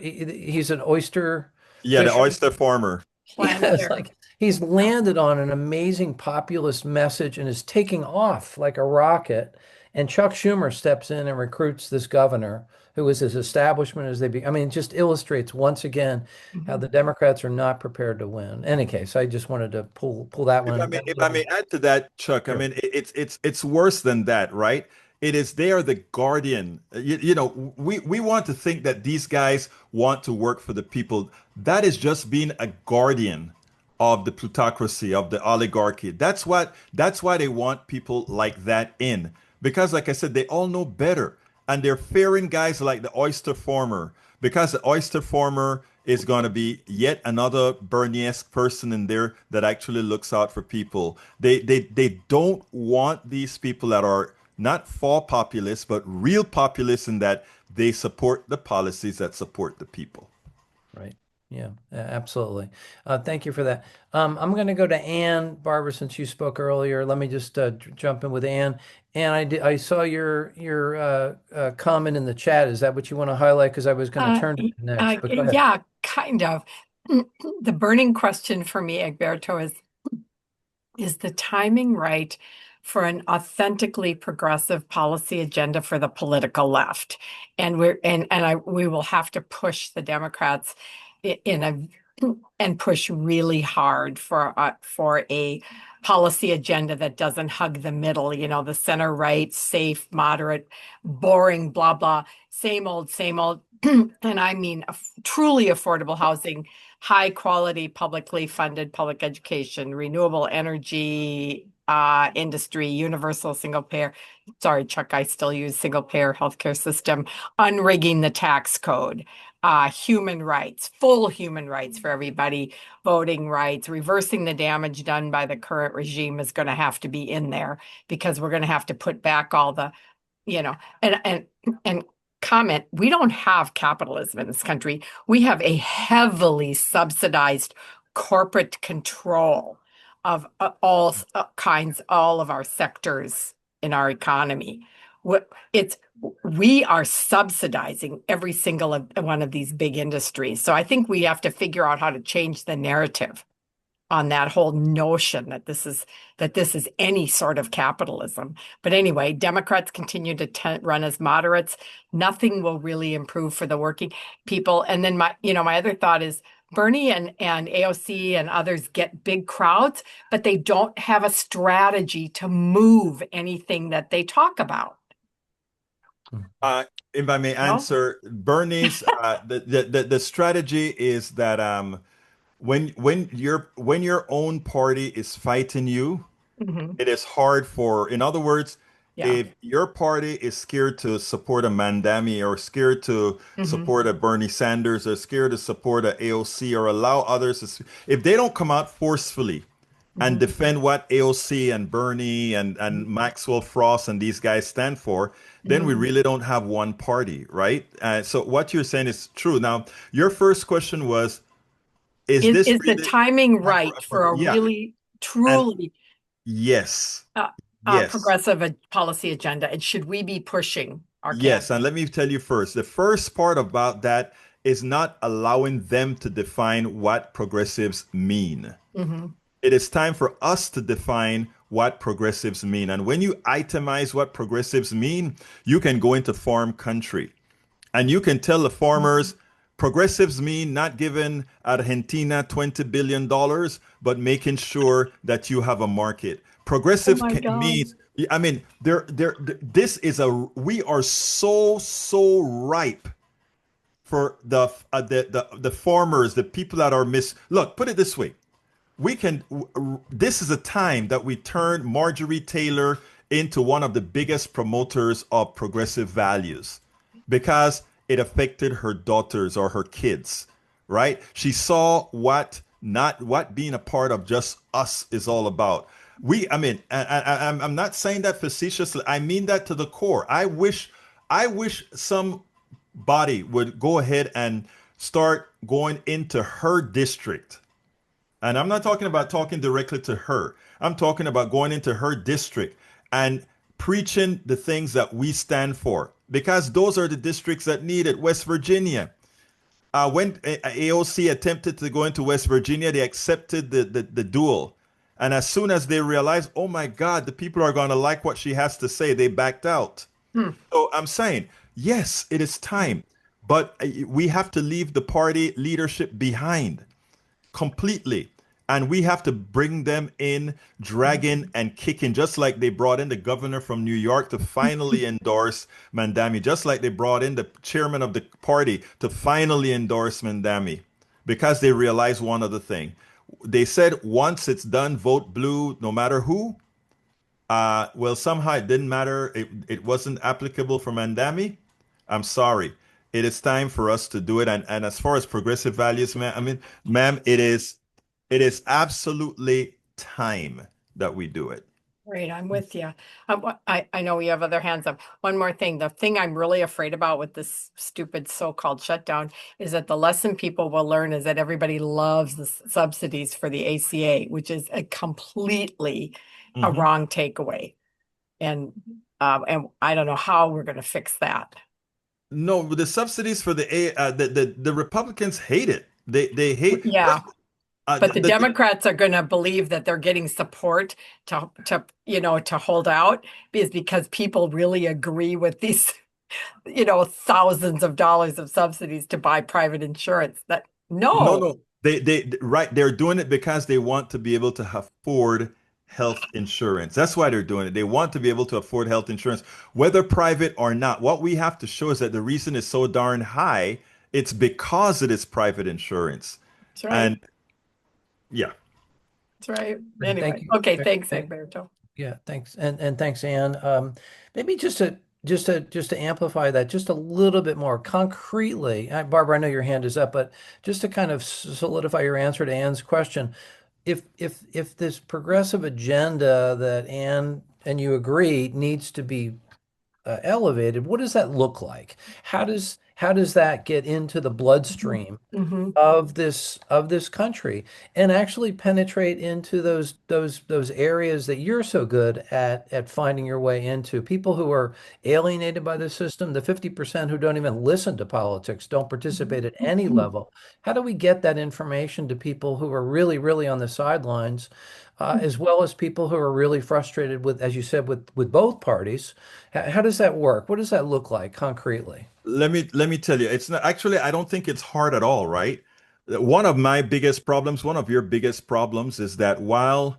He's an oyster Yeah, the fisher. oyster farmer. Yes, like he's landed on an amazing populist message and is taking off like a rocket. And Chuck Schumer steps in and recruits this governor, who is as establishment as they be. I mean, it just illustrates once again how the Democrats are not prepared to win. Any case, I just wanted to pull that one. If I may add to that, Chuck, I Sure. mean, it's worse than that, right? It is they are the guardian. We want to think that these guys want to work for the people. That is just being a guardian of the plutocracy, of the oligarchy. That's why they want people like that in. Because like I said, they all know better. And they're fearing guys like the oyster farmer, because the oyster farmer is going to be yet another Bernie-esque person in there that actually looks out for people. They don't want these people that are not for populists, but real populists in that they support the policies that support the people. Right. Yeah, absolutely. Thank you for that. I'm going to go to Ann, Barbara, since you spoke earlier. Let me just jump in with Ann. And I saw your comment in the chat. Is that what you want to highlight? Because I was going to turn to you next. But go ahead. Yeah, kind of. The burning question for me, Egberto, is the timing right for an authentically progressive policy agenda for the political left? And we will have to push the Democrats and push really hard for a policy agenda that doesn't hug the middle, the center right, safe, moderate, boring, blah, blah, same old, same old. And I mean, truly affordable housing, high quality, publicly funded public education, renewable energy, industry, universal single payer. Sorry, Chuck, I still use single payer healthcare system, unrigging the tax code, human rights, full human rights for everybody, voting rights, reversing the damage done by the current regime is going to have to be in there, because we're going to have to put back all the, and comment, we don't have capitalism in this country. We have a heavily subsidized corporate control of all kinds, all of our sectors in our economy. We are subsidizing every single one of these big industries. So I think we have to figure out how to change the narrative on that whole notion that this is any sort of capitalism. But anyway, Democrats continue to run as moderates. Nothing will really improve for the working people. And then my other thought is Bernie and AOC and others get big crowds, but they don't have a strategy to move anything that they talk about. If I may answer, Bernie's the strategy is that when your own party is fighting you, it is hard in other words, if your party is scared to support a Mandami, or scared to support a Bernie Sanders, or scared to support a AOC, or allow others if they don't come out forcefully and defend what AOC and Bernie and Maxwell Frost and these guys stand for, then we really don't have one party, right? So what you're saying is true. Now, your first question was, is the timing right for a really, truly yes, progressive policy agenda? And should we be pushing our Yes, and let me tell you first, the first part about that is not allowing them to define what progressives mean. It is time for us to define what progressives mean. And when you itemize what progressives mean, you can go into farm country and you can tell the farmers, progressives mean not giving Argentina $20 billion, but making sure that you have a market. Progressive means, I mean, we are so ripe for the farmers, the people that are look, put it this way. This is a time that we turn Marjorie Taylor into one of the biggest promoters of progressive values, because it affected her daughters or her kids, right? She saw what being a part of just us is all about. I'm not saying that facetiously. I mean that to the core. I wish somebody would go ahead and start going into her district And I'm not talking about talking directly to her. I'm talking about going into her district and preaching the things that we stand for, because those are the districts that need it. West Virginia. When AOC attempted to go into West Virginia, they accepted the duel. And as soon as they realized, oh my God, the people are going to like what she has to say, they backed out. Hmm. So I'm saying, yes, it is time, but we have to leave the party leadership behind completely. And we have to bring them in, dragging and kicking, just like they brought in the governor from New York to finally endorse Mandami, just like they brought in the chairman of the party to finally endorse Mandami, because they realized one other thing. They said once it's done, vote blue, no matter who. Well, somehow it didn't matter. It wasn't applicable for Mandami. I'm sorry. It is time for us to do it. And as far as progressive values, ma'am, I mean, ma'am, it is absolutely time that we do it. Great, I'm with you. I know we have other hands up. One more thing. The thing I'm really afraid about with this stupid so-called shutdown is that the lesson people will learn is that everybody loves the subsidies for the ACA, which is a completely a wrong takeaway. And I don't know how we're going to fix that. No, the subsidies for the Republicans hate it. They hate. Yeah. But the the Democrats are going to believe that they're getting support to hold out because people really agree with these, thousands of dollars of subsidies to buy private insurance. No, right. They're doing it because they want to be able to afford health insurance. That's why they're doing it. They want to be able to afford health insurance, whether private or not. What we have to show is that the reason it's so darn high, it's because it is private insurance. That's right. And yeah. That's right. Thank Anyway, you. okay, thanks, Egberto. Yeah, thanks. And thanks, Anne. Maybe just to amplify that just a little bit more concretely, Barbara, I know your hand is up, but just to kind of solidify your answer to Anne's question, if this progressive agenda that Anne and you agree needs to be elevated, what does that look like? How does that get into the bloodstream of this country and actually penetrate into those areas that you're so good at finding your way into? People who are alienated by the system, the 50% who don't even listen to politics, don't participate at any level. How do we get that information to people who are really, really on the sidelines, as well as people who are really frustrated with, as you said, with both parties? How does that work? What does that look like concretely? Let me tell you, it's not actually, I don't think it's hard at all, right? One of my biggest problems, one of your biggest problems is that while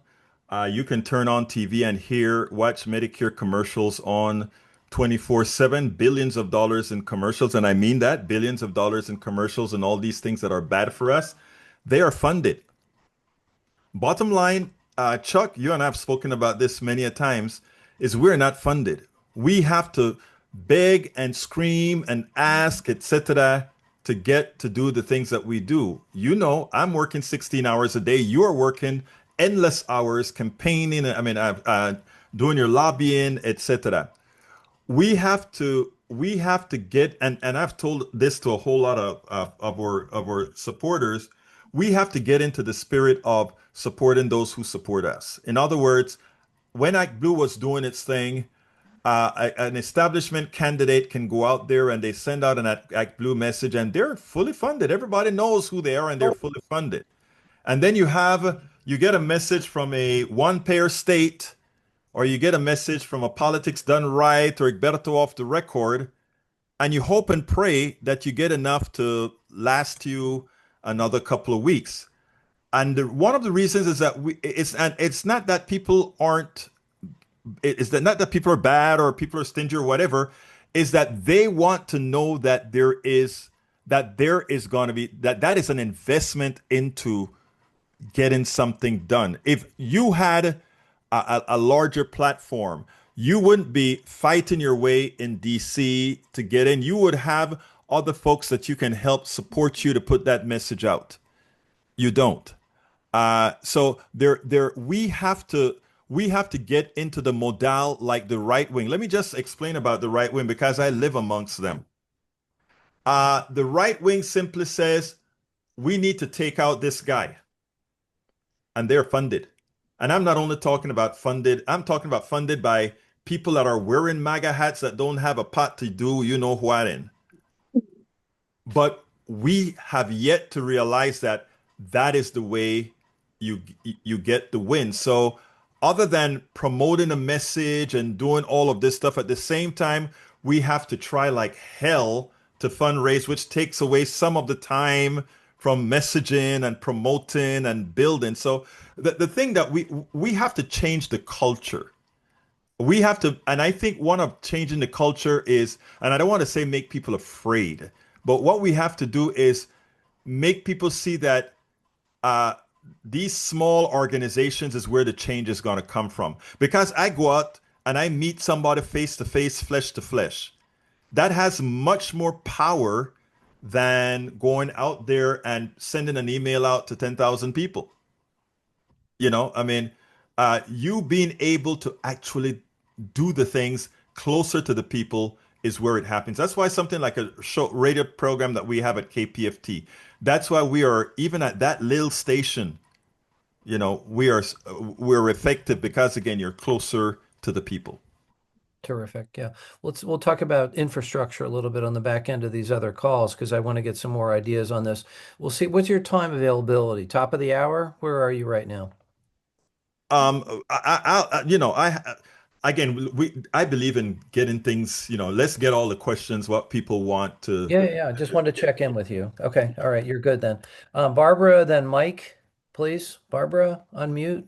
you can turn on TV and watch Medicare commercials on 24/7, billions of dollars in commercials, and I mean that, billions of dollars in commercials and all these things that are bad for us, they are funded. Bottom line, Chuck, you and I have spoken about this many a times, is we're not funded. We have to beg and scream and ask, etc., to get to do the things that we do. I'm working 16 hours a day. You're working endless hours campaigning. I mean, doing your lobbying, etc. We have to get, and I've told this to a whole lot of our supporters. We have to get into the spirit of supporting those who support us. In other words, when Act Blue was doing its thing, an establishment candidate can go out there and they send out an Act Blue message and they're fully funded. Everybody knows who they are and they're fully funded. And then you get a message from a one-payer state, or you get a message from a Politics Done Right or Egberto Off the Record, and you hope and pray that you get enough to last you another couple of weeks. And one of the reasons is that it's not that people aren't, it's not that people are bad or people are stingy or whatever, is that they want to know that there is going to be, that is an investment into getting something done. If you had a larger platform, you wouldn't be fighting your way in DC to get in. You would have other folks that you can help support you to put that message out. You don't. So we have to get into the modal like the right wing. Let me just explain about the right wing because I live amongst them. The right wing simply says we need to take out this guy. and they're funded. And I'm not only talking about funded, I'm talking about funded by people that are wearing MAGA hats that don't have a pot to do you know what in. But we have yet to realize that that is the way you get the win. So other than promoting a message and doing all of this stuff at the same time, we have to try like hell to fundraise, which takes away some of the time from messaging and promoting and building. So the thing that we have to change the culture. We have to, and I think one of changing the culture is, and I don't want to say make people afraid, but what we have to do is make people see that uh, these small organizations is where the change is going to come from. Because I go out and I meet somebody face to face, flesh to flesh. That has much more power than going out there and sending an email out to 10,000 people. You know, I mean, you being able to actually do the things closer to the people is where it happens. That's why something like a show radio program that we have at KPFT, that's why we are even at that little station, you know, we're effective because again, you're closer to the people. Terrific. Yeah. We'll talk about infrastructure a little bit on the back end of these other calls because I want to get some more ideas on this. We'll see. What's your time availability? Top of the hour? Where are you right now? You know, again, I believe in getting things, you know, let's get all the questions, what people want to. Yeah. I just wanted to check in with you. Okay. All right. You're good then. Barbara, then Mike, please. Barbara, unmute.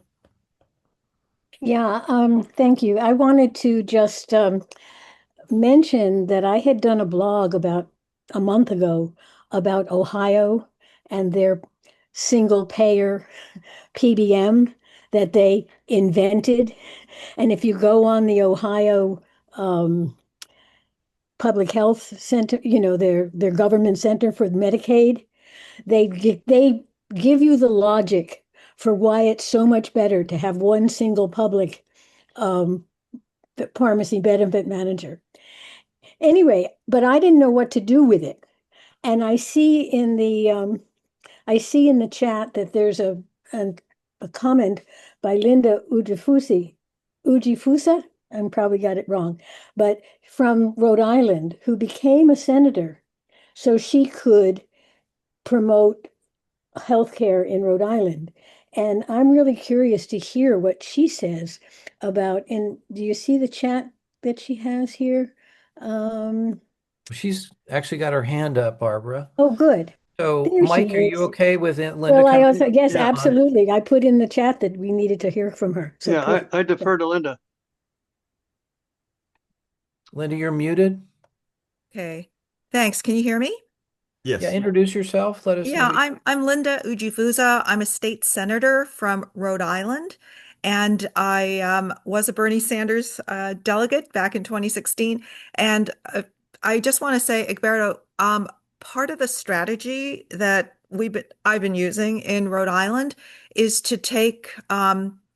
Yeah, thank you. I wanted to just mention that I had done a blog about a month ago about Ohio and their single payer PBM that they invented. And if you go on the Ohio Public Health Center, you know, their government center for Medicaid, they give you the logic for why it's so much better to have one single public um, pharmacy benefit manager. Anyway, but I didn't know what to do with it. And I see in the chat that there's a comment by Linda Ujifusa, I probably got it wrong, but from Rhode Island, who became a senator so she could promote healthcare in Rhode Island. And I'm really curious to hear what she says about, and do you see the chat that she has here? She's actually got her hand up, Barbara. Oh, good. So, There she Mike, are you is. okay with Linda Well, I coming also, yes, on? absolutely. I put in the chat that we needed to hear from her. So Yeah, perfect. I defer to Linda. Linda, you're muted. Okay, thanks. Can you hear me? Yes. Yeah, introduce yourself. Let us Yeah, know. I'm Linda Ujifusa. I'm a state senator from Rhode Island, and I was a Bernie Sanders delegate back in 2016. And I just want to say, Egberto, part of the strategy that I've been using in Rhode Island is to take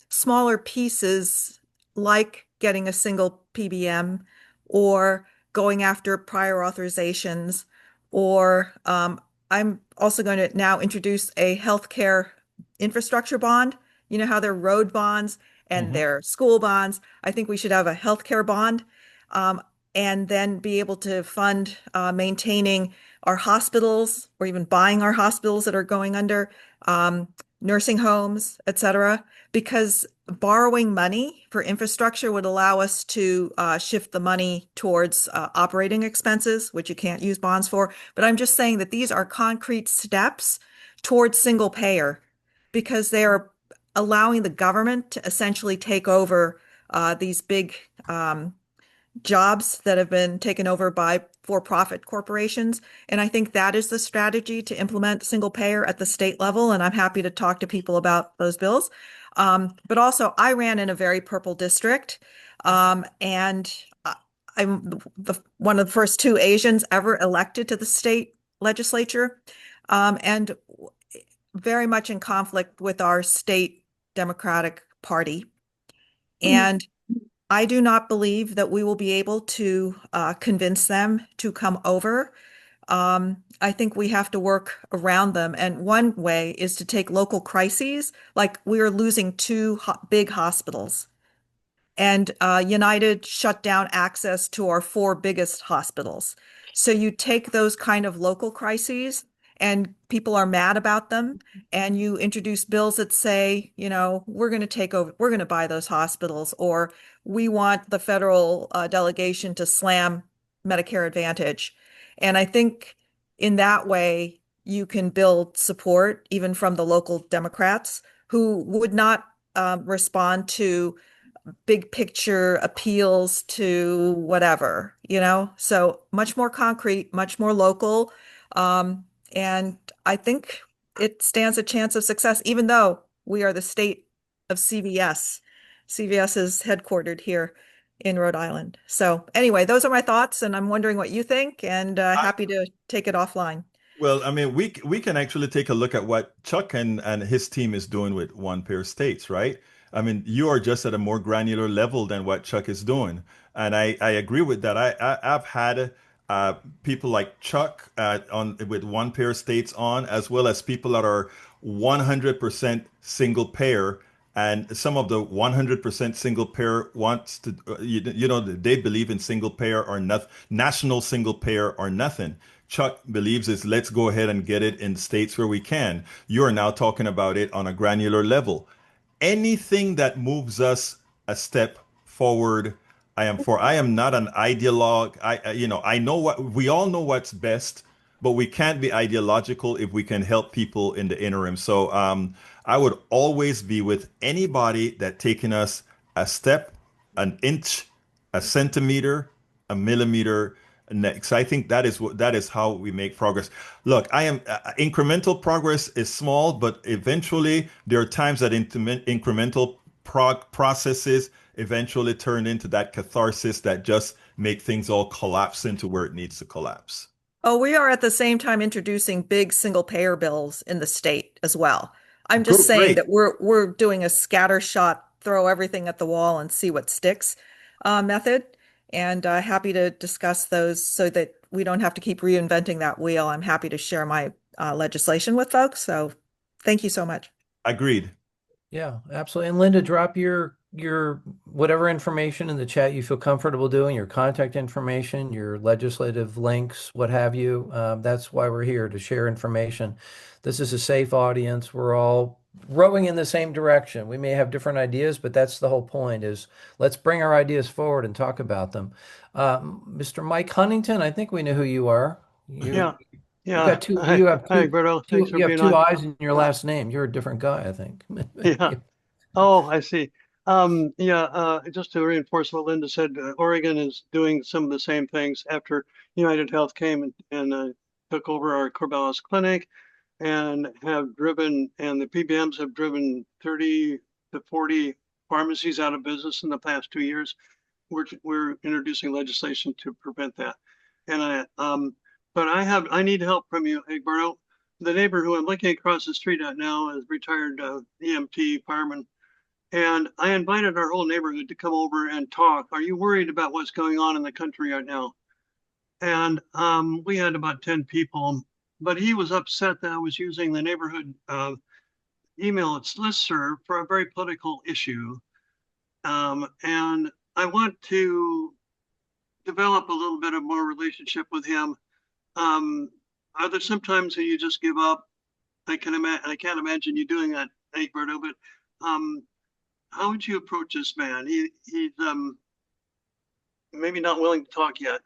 smaller pieces, like getting a single PBM or going after prior authorizations, or I'm also going to now introduce a healthcare infrastructure bond. You know how there are road bonds and there are school bonds. I think we should have a healthcare bond, and then be able to fund maintaining our hospitals or even buying our hospitals that are going under, nursing homes, et cetera, because borrowing money for infrastructure would allow us to shift the money towards operating expenses, which you can't use bonds for. But I'm just saying that these are concrete steps towards single payer because they are allowing the government to essentially take over these big jobs that have been taken over by for-profit corporations. And I think that is the strategy to implement single payer at the state level. And I'm happy to talk to people about those bills. But also, I ran in a very purple district, and I'm one of the first two Asians ever elected to the state legislature, and very much in conflict with our state Democratic Party. And I do not believe that we will be able to convince them to come over I think we have to work around them. And one way is to take local crises, like we are losing two big hospitals. And United shut down access to our four biggest hospitals. So you take those kind of local crises and people are mad about them, and you introduce bills that say, we're going to take over, we're going to buy those hospitals, or we want the federal delegation to slam Medicare Advantage. And I think in that way, you can build support even from the local Democrats who would not respond to big picture appeals to whatever, So much more concrete, much more local. And I think it stands a chance of success, even though we are the state of CVS. CVS is headquartered here in Rhode Island. So anyway, those are my thoughts, and I'm wondering what you think, and happy to take it offline. Well, I mean, we can actually take a look at what Chuck and his team is doing with one pair states, right? I mean, you are just at a more granular level than what Chuck is doing, and I agree with that. I've had people like Chuck on with one pair states on, as well as people that are 100% single payer, and some of the 100% single payer wants to, they believe in single payer or nothing, national single payer or nothing. Chuck believes is let's go ahead and get it in states where we can. You are now talking about it on a granular level. Anything that moves us a step forward, I am for. I am not an ideologue. I know what we all know what's best, but we can't be ideological if we can help people in the interim. So I would always be with anybody that taking us a step, an inch, a centimeter, a millimeter next. I think that is how we make progress. Look, I am incremental progress is small, but eventually there are times that incremental processes eventually turn into that catharsis that just make things all collapse into where it needs to collapse. Oh, we are at the same time introducing big single payer bills in the state as well. I'm just saying Great. that we're doing a scatter shot, throw everything at the wall and see what sticks method. And happy to discuss those so that we don't have to keep reinventing that wheel. I'm happy to share my legislation with folks. So thank you so much. Agreed. Yeah, absolutely. And Linda, drop your whatever information in the chat you feel comfortable doing, your contact information, your legislative links, what have you. That's why we're here, to share information. This is a safe audience. We're all rowing in the same direction. We may have different ideas, but that's the whole point, is let's bring our ideas forward and talk about them. Mr. Mike Huntington, I think we know who you are. Yeah. You got two, you have Hi, two, Egberto. two, Thanks for you have being two on. I's in your last name. You're a different guy, I think. Yeah. Oh, I see. Just to reinforce what Linda said, Oregon is doing some of the same things after United Health came and took over our Corvallis clinic and the PBMs have driven 30 to 40 pharmacies out of business in the past 2 years. We're introducing legislation to prevent that. But I need help from you, Egberto. The neighbor who I'm looking across the street at now is retired EMT fireman. And I invited our whole neighborhood to come over and talk. Are you worried about what's going on in the country right now? And we had about 10 people, but he was upset that I was using the neighborhood email listserv for a very political issue. And I want to develop a little bit of more relationship with him. Are there some times that you just give up? I can't imagine you doing that, Egberto, but how would you approach this man? He's maybe not willing to talk yet.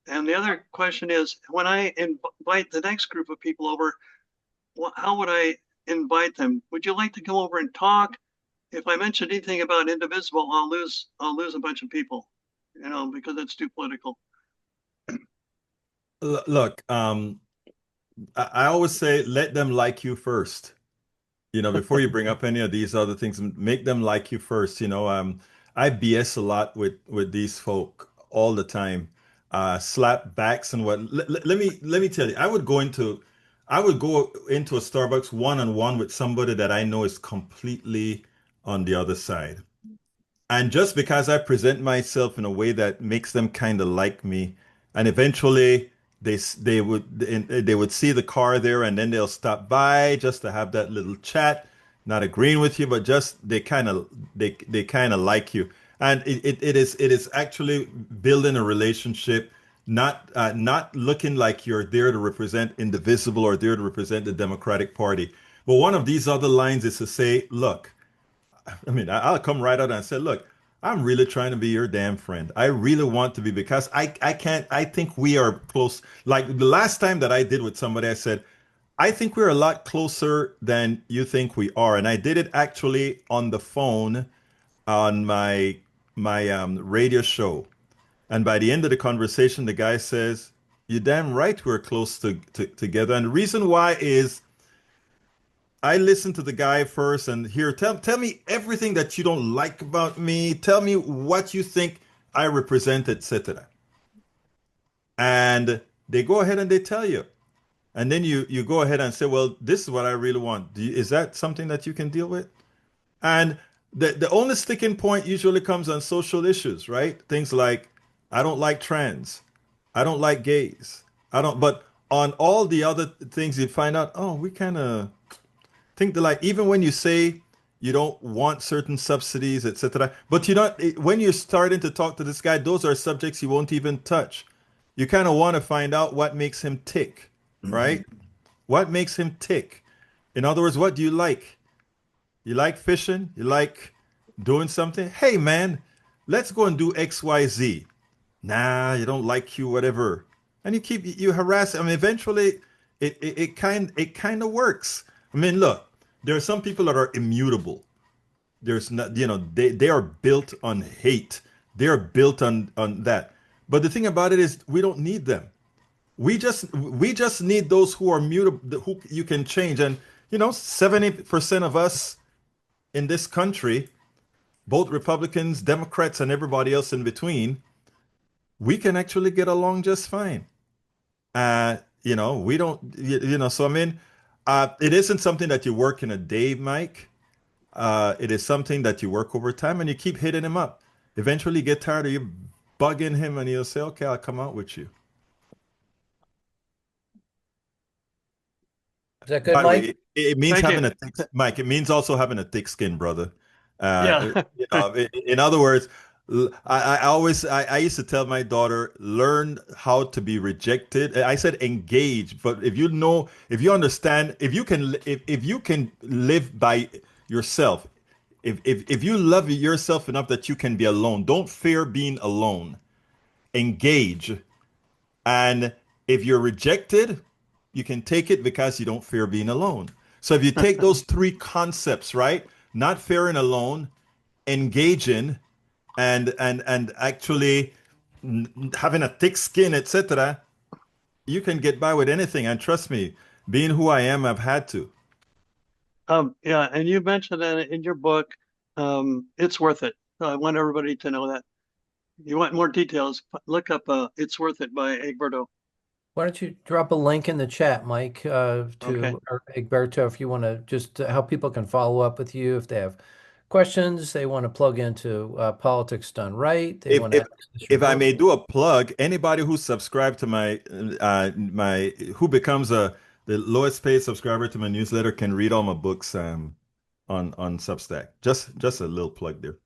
And the other question is, when I invite the next group of people over, how would I invite them? Would you like to come over and talk? If I mention anything about indivisible, I'll lose a bunch of people, because it's too political. Look, I always say, let them like you first. Before you bring up any of these other things, make them like you first. I BS a lot with these folk all the time. Slap backs and what. Let me tell you, I would go into a Starbucks one-on-one with somebody that I know is completely on the other side. And just because I present myself in a way that makes them kind of like me, and eventually they would see the car there, and then they'll stop by just to have that little chat, not agreeing with you, but just they kind of like you. And it is actually building a relationship, not looking like you're there to represent indivisible or there to represent the Democratic Party. But one of these other lines is to say, look, I mean, I'll come right out and say, look, I'm really trying to be your damn friend. I really want to be, because I can't, I think we are close. Like the last time that I did with somebody, I said, I think we're a lot closer than you think we are. And I did it actually on the phone on my radio show. And by the end of the conversation, the guy says, "You're damn right, we're close together." And the reason why is I listen to the guy first and here, tell me everything that you don't like about me. Tell me what you think I represent, etc. And they go ahead and they tell you. And then you go ahead and say, well, this is what I really want. Is that something that you can deal with? And the only sticking point usually comes on social issues, right? Things like, I don't like trans. I don't like gays. I don't, but on all the other things you find out, oh, we kind of think that, like, even when you say you don't want certain subsidies, etc., but you don't, when you're starting to talk to this guy, those are subjects you won't even touch. You kind of want to find out what makes him tick, right? What makes him tick? In other words, what do you like? You like fishing? You like doing something? Hey, man, let's go and do XYZ. Nah, you don't like you, whatever. And you harass. I mean, eventually, it kind of works. I mean, look, there are some people that are immutable. There's not, they are built on hate. They are built on that. But the thing about it is, we don't need them. We just need those who are mutable, who you can change. And 70% of us in this country, both Republicans, Democrats, and everybody else in between, we can actually get along just fine. We don't, so I mean, it isn't something that you work in a day, Mike. It is something that you work over time and you keep hitting him up. Eventually you get tired of you bugging him and he'll say, okay, I'll come out with you. Is that good, By the way, Mike? it means Thank having you. a thick, Mike, it means also having a thick skin, brother. Yeah. In other words, I used to tell my daughter, learn how to be rejected. I said engage, but if you understand, if you can live by yourself, if you love yourself enough that you can be alone, don't fear being alone. Engage. And if you're rejected, you can take it because you don't fear being alone. So if you take those three concepts, right? Not fearing alone, engaging, and actually having a thick skin, etc., you can get by with anything. And trust me, being who I am, I've had to. Yeah, and you mentioned that in your book, it's worth it. I want everybody to know that. You want more details, look up It's Worth It by Egberto. Why don't you drop a link in the chat, Mike, Okay. to Egberto, if you want to just how people can follow up with you if they have questions, they want to plug into Politics Done Right, they If want to if access your if I book. may do a plug, anybody who's subscribed to my who becomes the lowest paid subscriber to my newsletter can read all my books on Substack. Just a little plug there.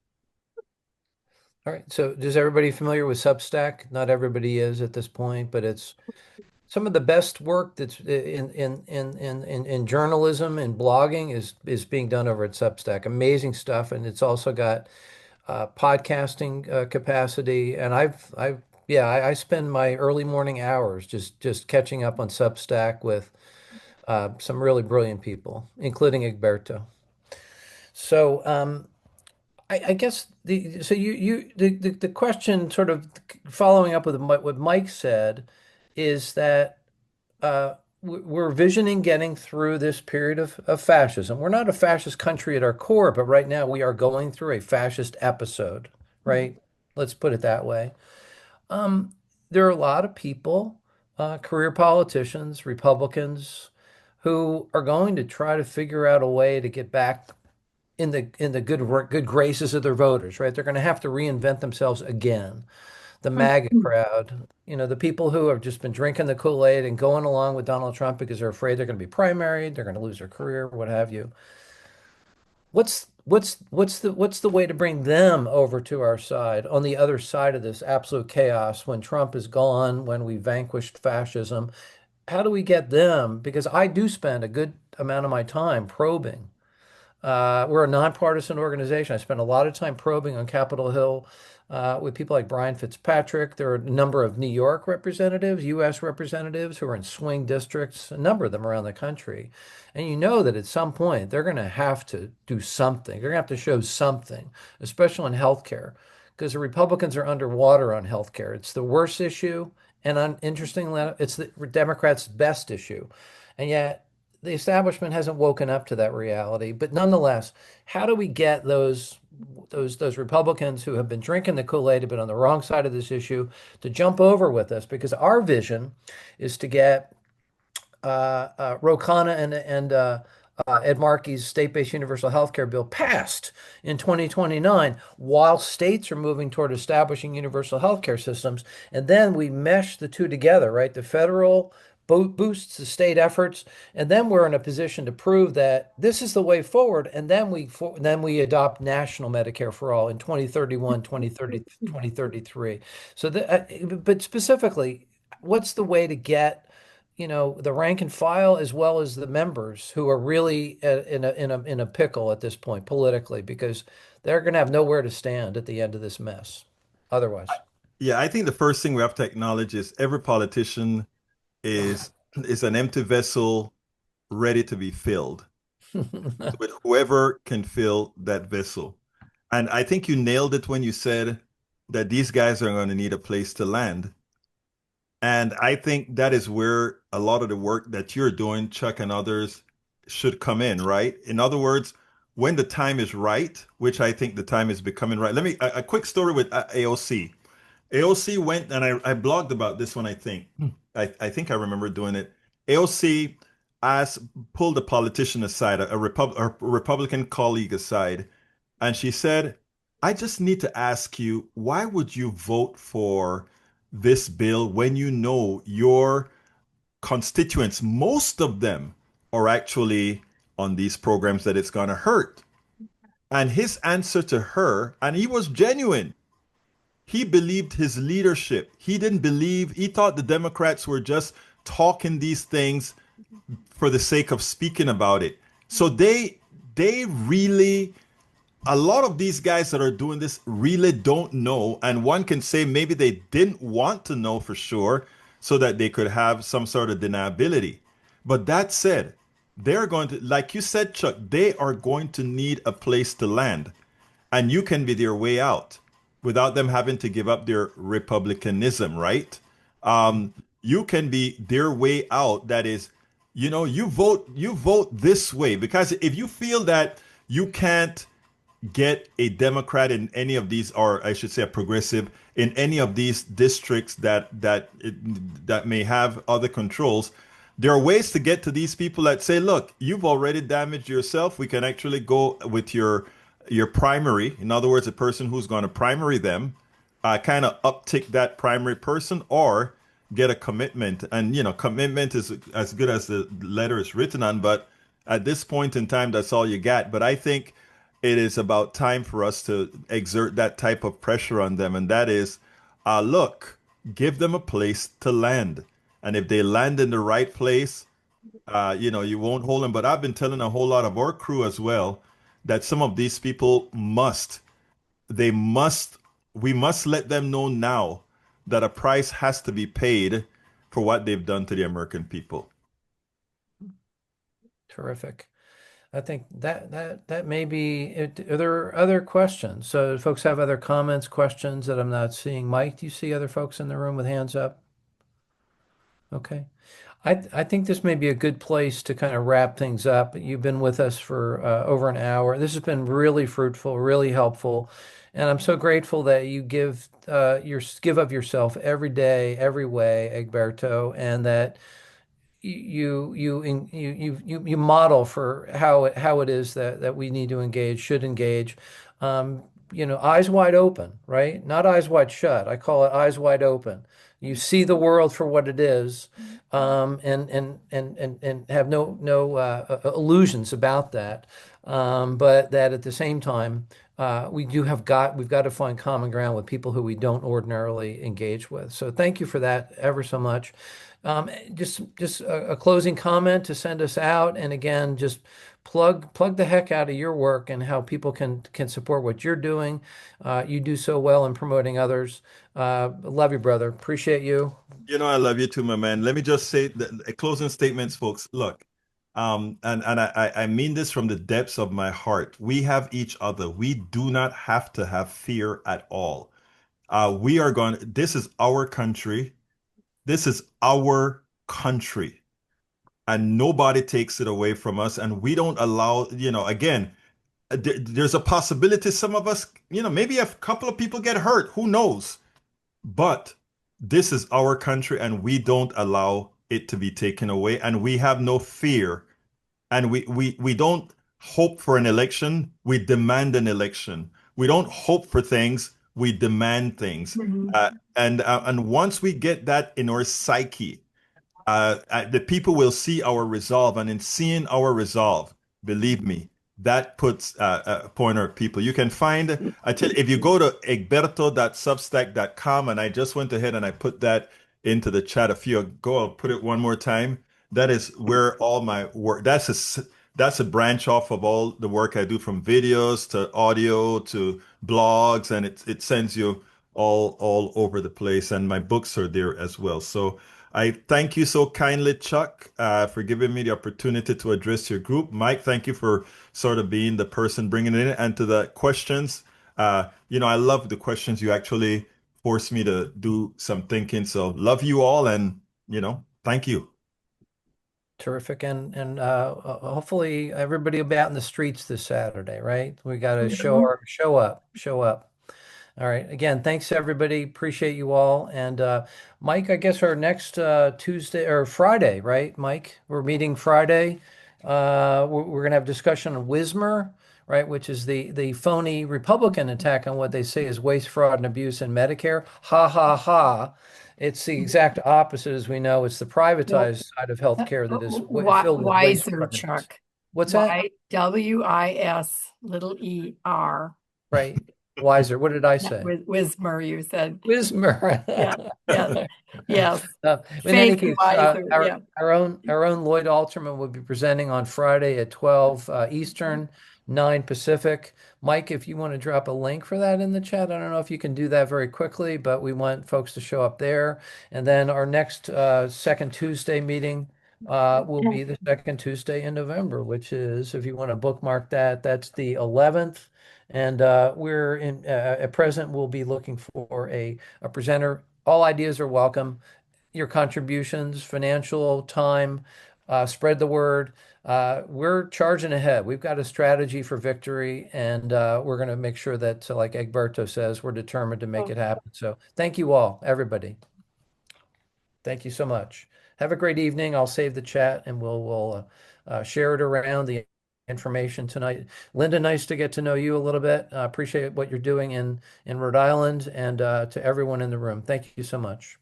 All right. So is everybody familiar with Substack? Not everybody is at this point, but it's some of the best work that's in journalism and blogging is being done over at Substack. Amazing stuff, and it's also got podcasting capacity. And I spend my early morning hours just catching up on Substack with some really brilliant people, including Egberto. So I guess the question sort of following up with what Mike said is that we're visioning getting through this period of fascism. We're not a fascist country at our core, but right now we are going through a fascist episode, right? Let's put it that way. There are a lot of people, career politicians, Republicans, who are going to try to figure out a way to get back in the good graces of their voters, right? They're going to have to reinvent themselves again. the MAGA crowd, the people who have just been drinking the Kool-Aid and going along with Donald Trump because they're afraid they're going to be primaried, they're going to lose their career, what have you. What's the way to bring them over to our side on the other side of this absolute chaos when Trump is gone, when we vanquished fascism? How do we get them? Because I do spend a good amount of my time probing. We're a nonpartisan organization. I spend a lot of time probing on Capitol Hill with people like Brian Fitzpatrick. There are a number of New York representatives, U.S. representatives who are in swing districts, a number of them around the country. And you know that at some point they're going to have to do something. They're going to have to show something, especially in healthcare, because the Republicans are underwater on healthcare. It's the worst issue. And interestingly, it's the Democrats' best issue. And yet, the establishment hasn't woken up to that reality. But nonetheless, how do we get those Republicans who have been drinking the Kool-Aid, have been on the wrong side of this issue, to jump over with us? Because our vision is to get Ro Khanna and Ed Markey's state-based universal health care bill passed in 2029 while states are moving toward establishing universal health care systems. And then we mesh the two together, right? The federal boosts the state efforts, and then we're in a position to prove that this is the way forward, and then we adopt national Medicare for all in 2031, 2030, 2033. So but specifically, what's the way to get the rank and file as well as the members who are really in a pickle at this point politically, because they're going to have nowhere to stand at the end of this mess otherwise. Yeah, I think the first thing we have to acknowledge is every politician is an empty vessel ready to be filled with whoever can fill that vessel. And I think you nailed it when you said that these guys are going to need a place to land. And I think that is where a lot of the work that you're doing, Chuck, and others should come in, right? In other words, when the time is right, which I think the time is becoming right. Let me, a quick story with AOC. AOC went, and I blogged about this one, I think. I think I remember doing it. AOC pulled a politician aside, a Republican colleague aside, and she said, I just need to ask you, why would you vote for this bill when you know your constituents, most of them are actually on these programs that it's going to hurt? And his answer to her, and he was genuine, he believed his leadership. He didn't believe, he thought the Democrats were just talking these things for the sake of speaking about it. So they really, a lot of these guys that are doing this really don't know. And one can say maybe they didn't want to know for sure so that they could have some sort of deniability. But that said, they're going to, like you said, Chuck, they are going to need a place to land. And you can be their way out without them having to give up their republicanism, right? You can be their way out. That is, you vote this way, because if you feel that you can't get a Democrat in any of these, or I should say a progressive in any of these districts that may have other controls, there are ways to get to these people that say, look, you've already damaged yourself. We can actually go with your primary. In other words, a person who's going to primary them, kind of uptick that primary person, or get a commitment. And, commitment is as good as the letter is written on. But at this point in time, that's all you got. But I think it is about time for us to exert that type of pressure on them. And that is, look, give them a place to land. And if they land in the right place, you won't hold them. But I've been telling a whole lot of our crew as well that some of these people we must let them know now that a price has to be paid for what they've done to the American people. Terrific. I think that may be it. Are there other questions? So folks have other comments, questions that I'm not seeing. Mike, do you see other folks in the room with hands up? Okay. I think this may be a good place to kind of wrap things up. You've been with us for over an hour. This has been really fruitful, really helpful. And I'm so grateful that you give of yourself every day, every way, Egberto, and that you model for how it is that we need to engage, should engage. eyes wide open, right? Not eyes wide shut. I call it eyes wide open. You see the world for what it is, and have no illusions about that. But that at the same time, we've got to find common ground with people who we don't ordinarily engage with. So thank you for that ever so much. Just a closing comment to send us out, and again, just plug the heck out of your work and how people can support what you're doing. You do so well in promoting others. Love you, brother. Appreciate you. I love you too, my man. Let me just say the closing statements, folks. Look, and I mean this from the depths of my heart. We have each other. We do not have to have fear at all. This is our country. This is our country, and nobody takes it away from us. And we don't allow, again, there's a possibility some of us, maybe a couple of people get hurt. Who knows? But this is our country, and we don't allow it to be taken away. And we have no fear. And we don't hope for an election. We demand an election. We don't hope for things. We demand things. And once we get that in our psyche, the people will see our resolve. And in seeing our resolve, believe me, that puts a pointer of people. You can find, if you go to egberto.substack.com, and I just went ahead and I put that into the chat a few ago. I'll put it one more time. That is where all my work, that's a branch off of all the work I do, from videos to audio to blogs, and it sends you all over the place. And my books are there as well. So I thank you so kindly, Chuck, for giving me the opportunity to address your group. Mike, thank you for sort of being the person bringing it in. And to the questions, I love the questions. You actually forced me to do some thinking. So love you all, and thank you. Terrific. And hopefully everybody will be out in the streets this Saturday, right? We got to show up. All right. Again, thanks everybody. Appreciate you all. And Mike, I guess our next Tuesday or Friday, right, Mike? We're meeting Friday. We're going to have discussion on Wismer, right, which is the phony Republican attack on what they say is waste, fraud, and abuse in Medicare. Ha, ha, ha. It's the exact opposite, as we know. It's the privatized side of healthcare that is filled with waste. Wiser, Chuck. What's that? WISER. Right. Wiser. What did I say? Wismer, you said. Wismer. Yes. In any case, our own Lloyd Alterman will be presenting on Friday at 12 Eastern, 9 Pacific. Mike, if you want to drop a link for that in the chat, I don't know if you can do that very quickly, but we want folks to show up there. And then our next second Tuesday meeting will be the second Tuesday in November, which is, if you want to bookmark that, that's the 11th. And we're at present, we'll be looking for a presenter. All ideas are welcome. Your contributions, financial, time, spread the word. We're charging ahead. We've got a strategy for victory, and we're going to make sure that, like Egberto says, we're determined to make it happen. So thank you all, everybody. Thank you so much. Have a great evening. I'll save the chat, and we'll share it around the information tonight. Linda, nice to get to know you a little bit. Appreciate what you're doing in Rhode Island, and to everyone in the room. Thank you so much.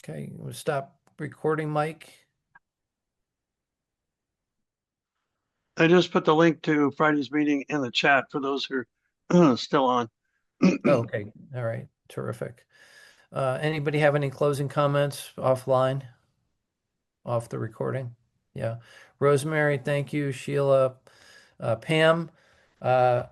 Okay, we'll stop recording, Mike. I just put the link to Friday's meeting in the chat for those who are still on. Okay, all right, terrific. Anybody have any closing comments offline, off the recording? Yeah, Rosemary, thank you. Sheila, Pam, I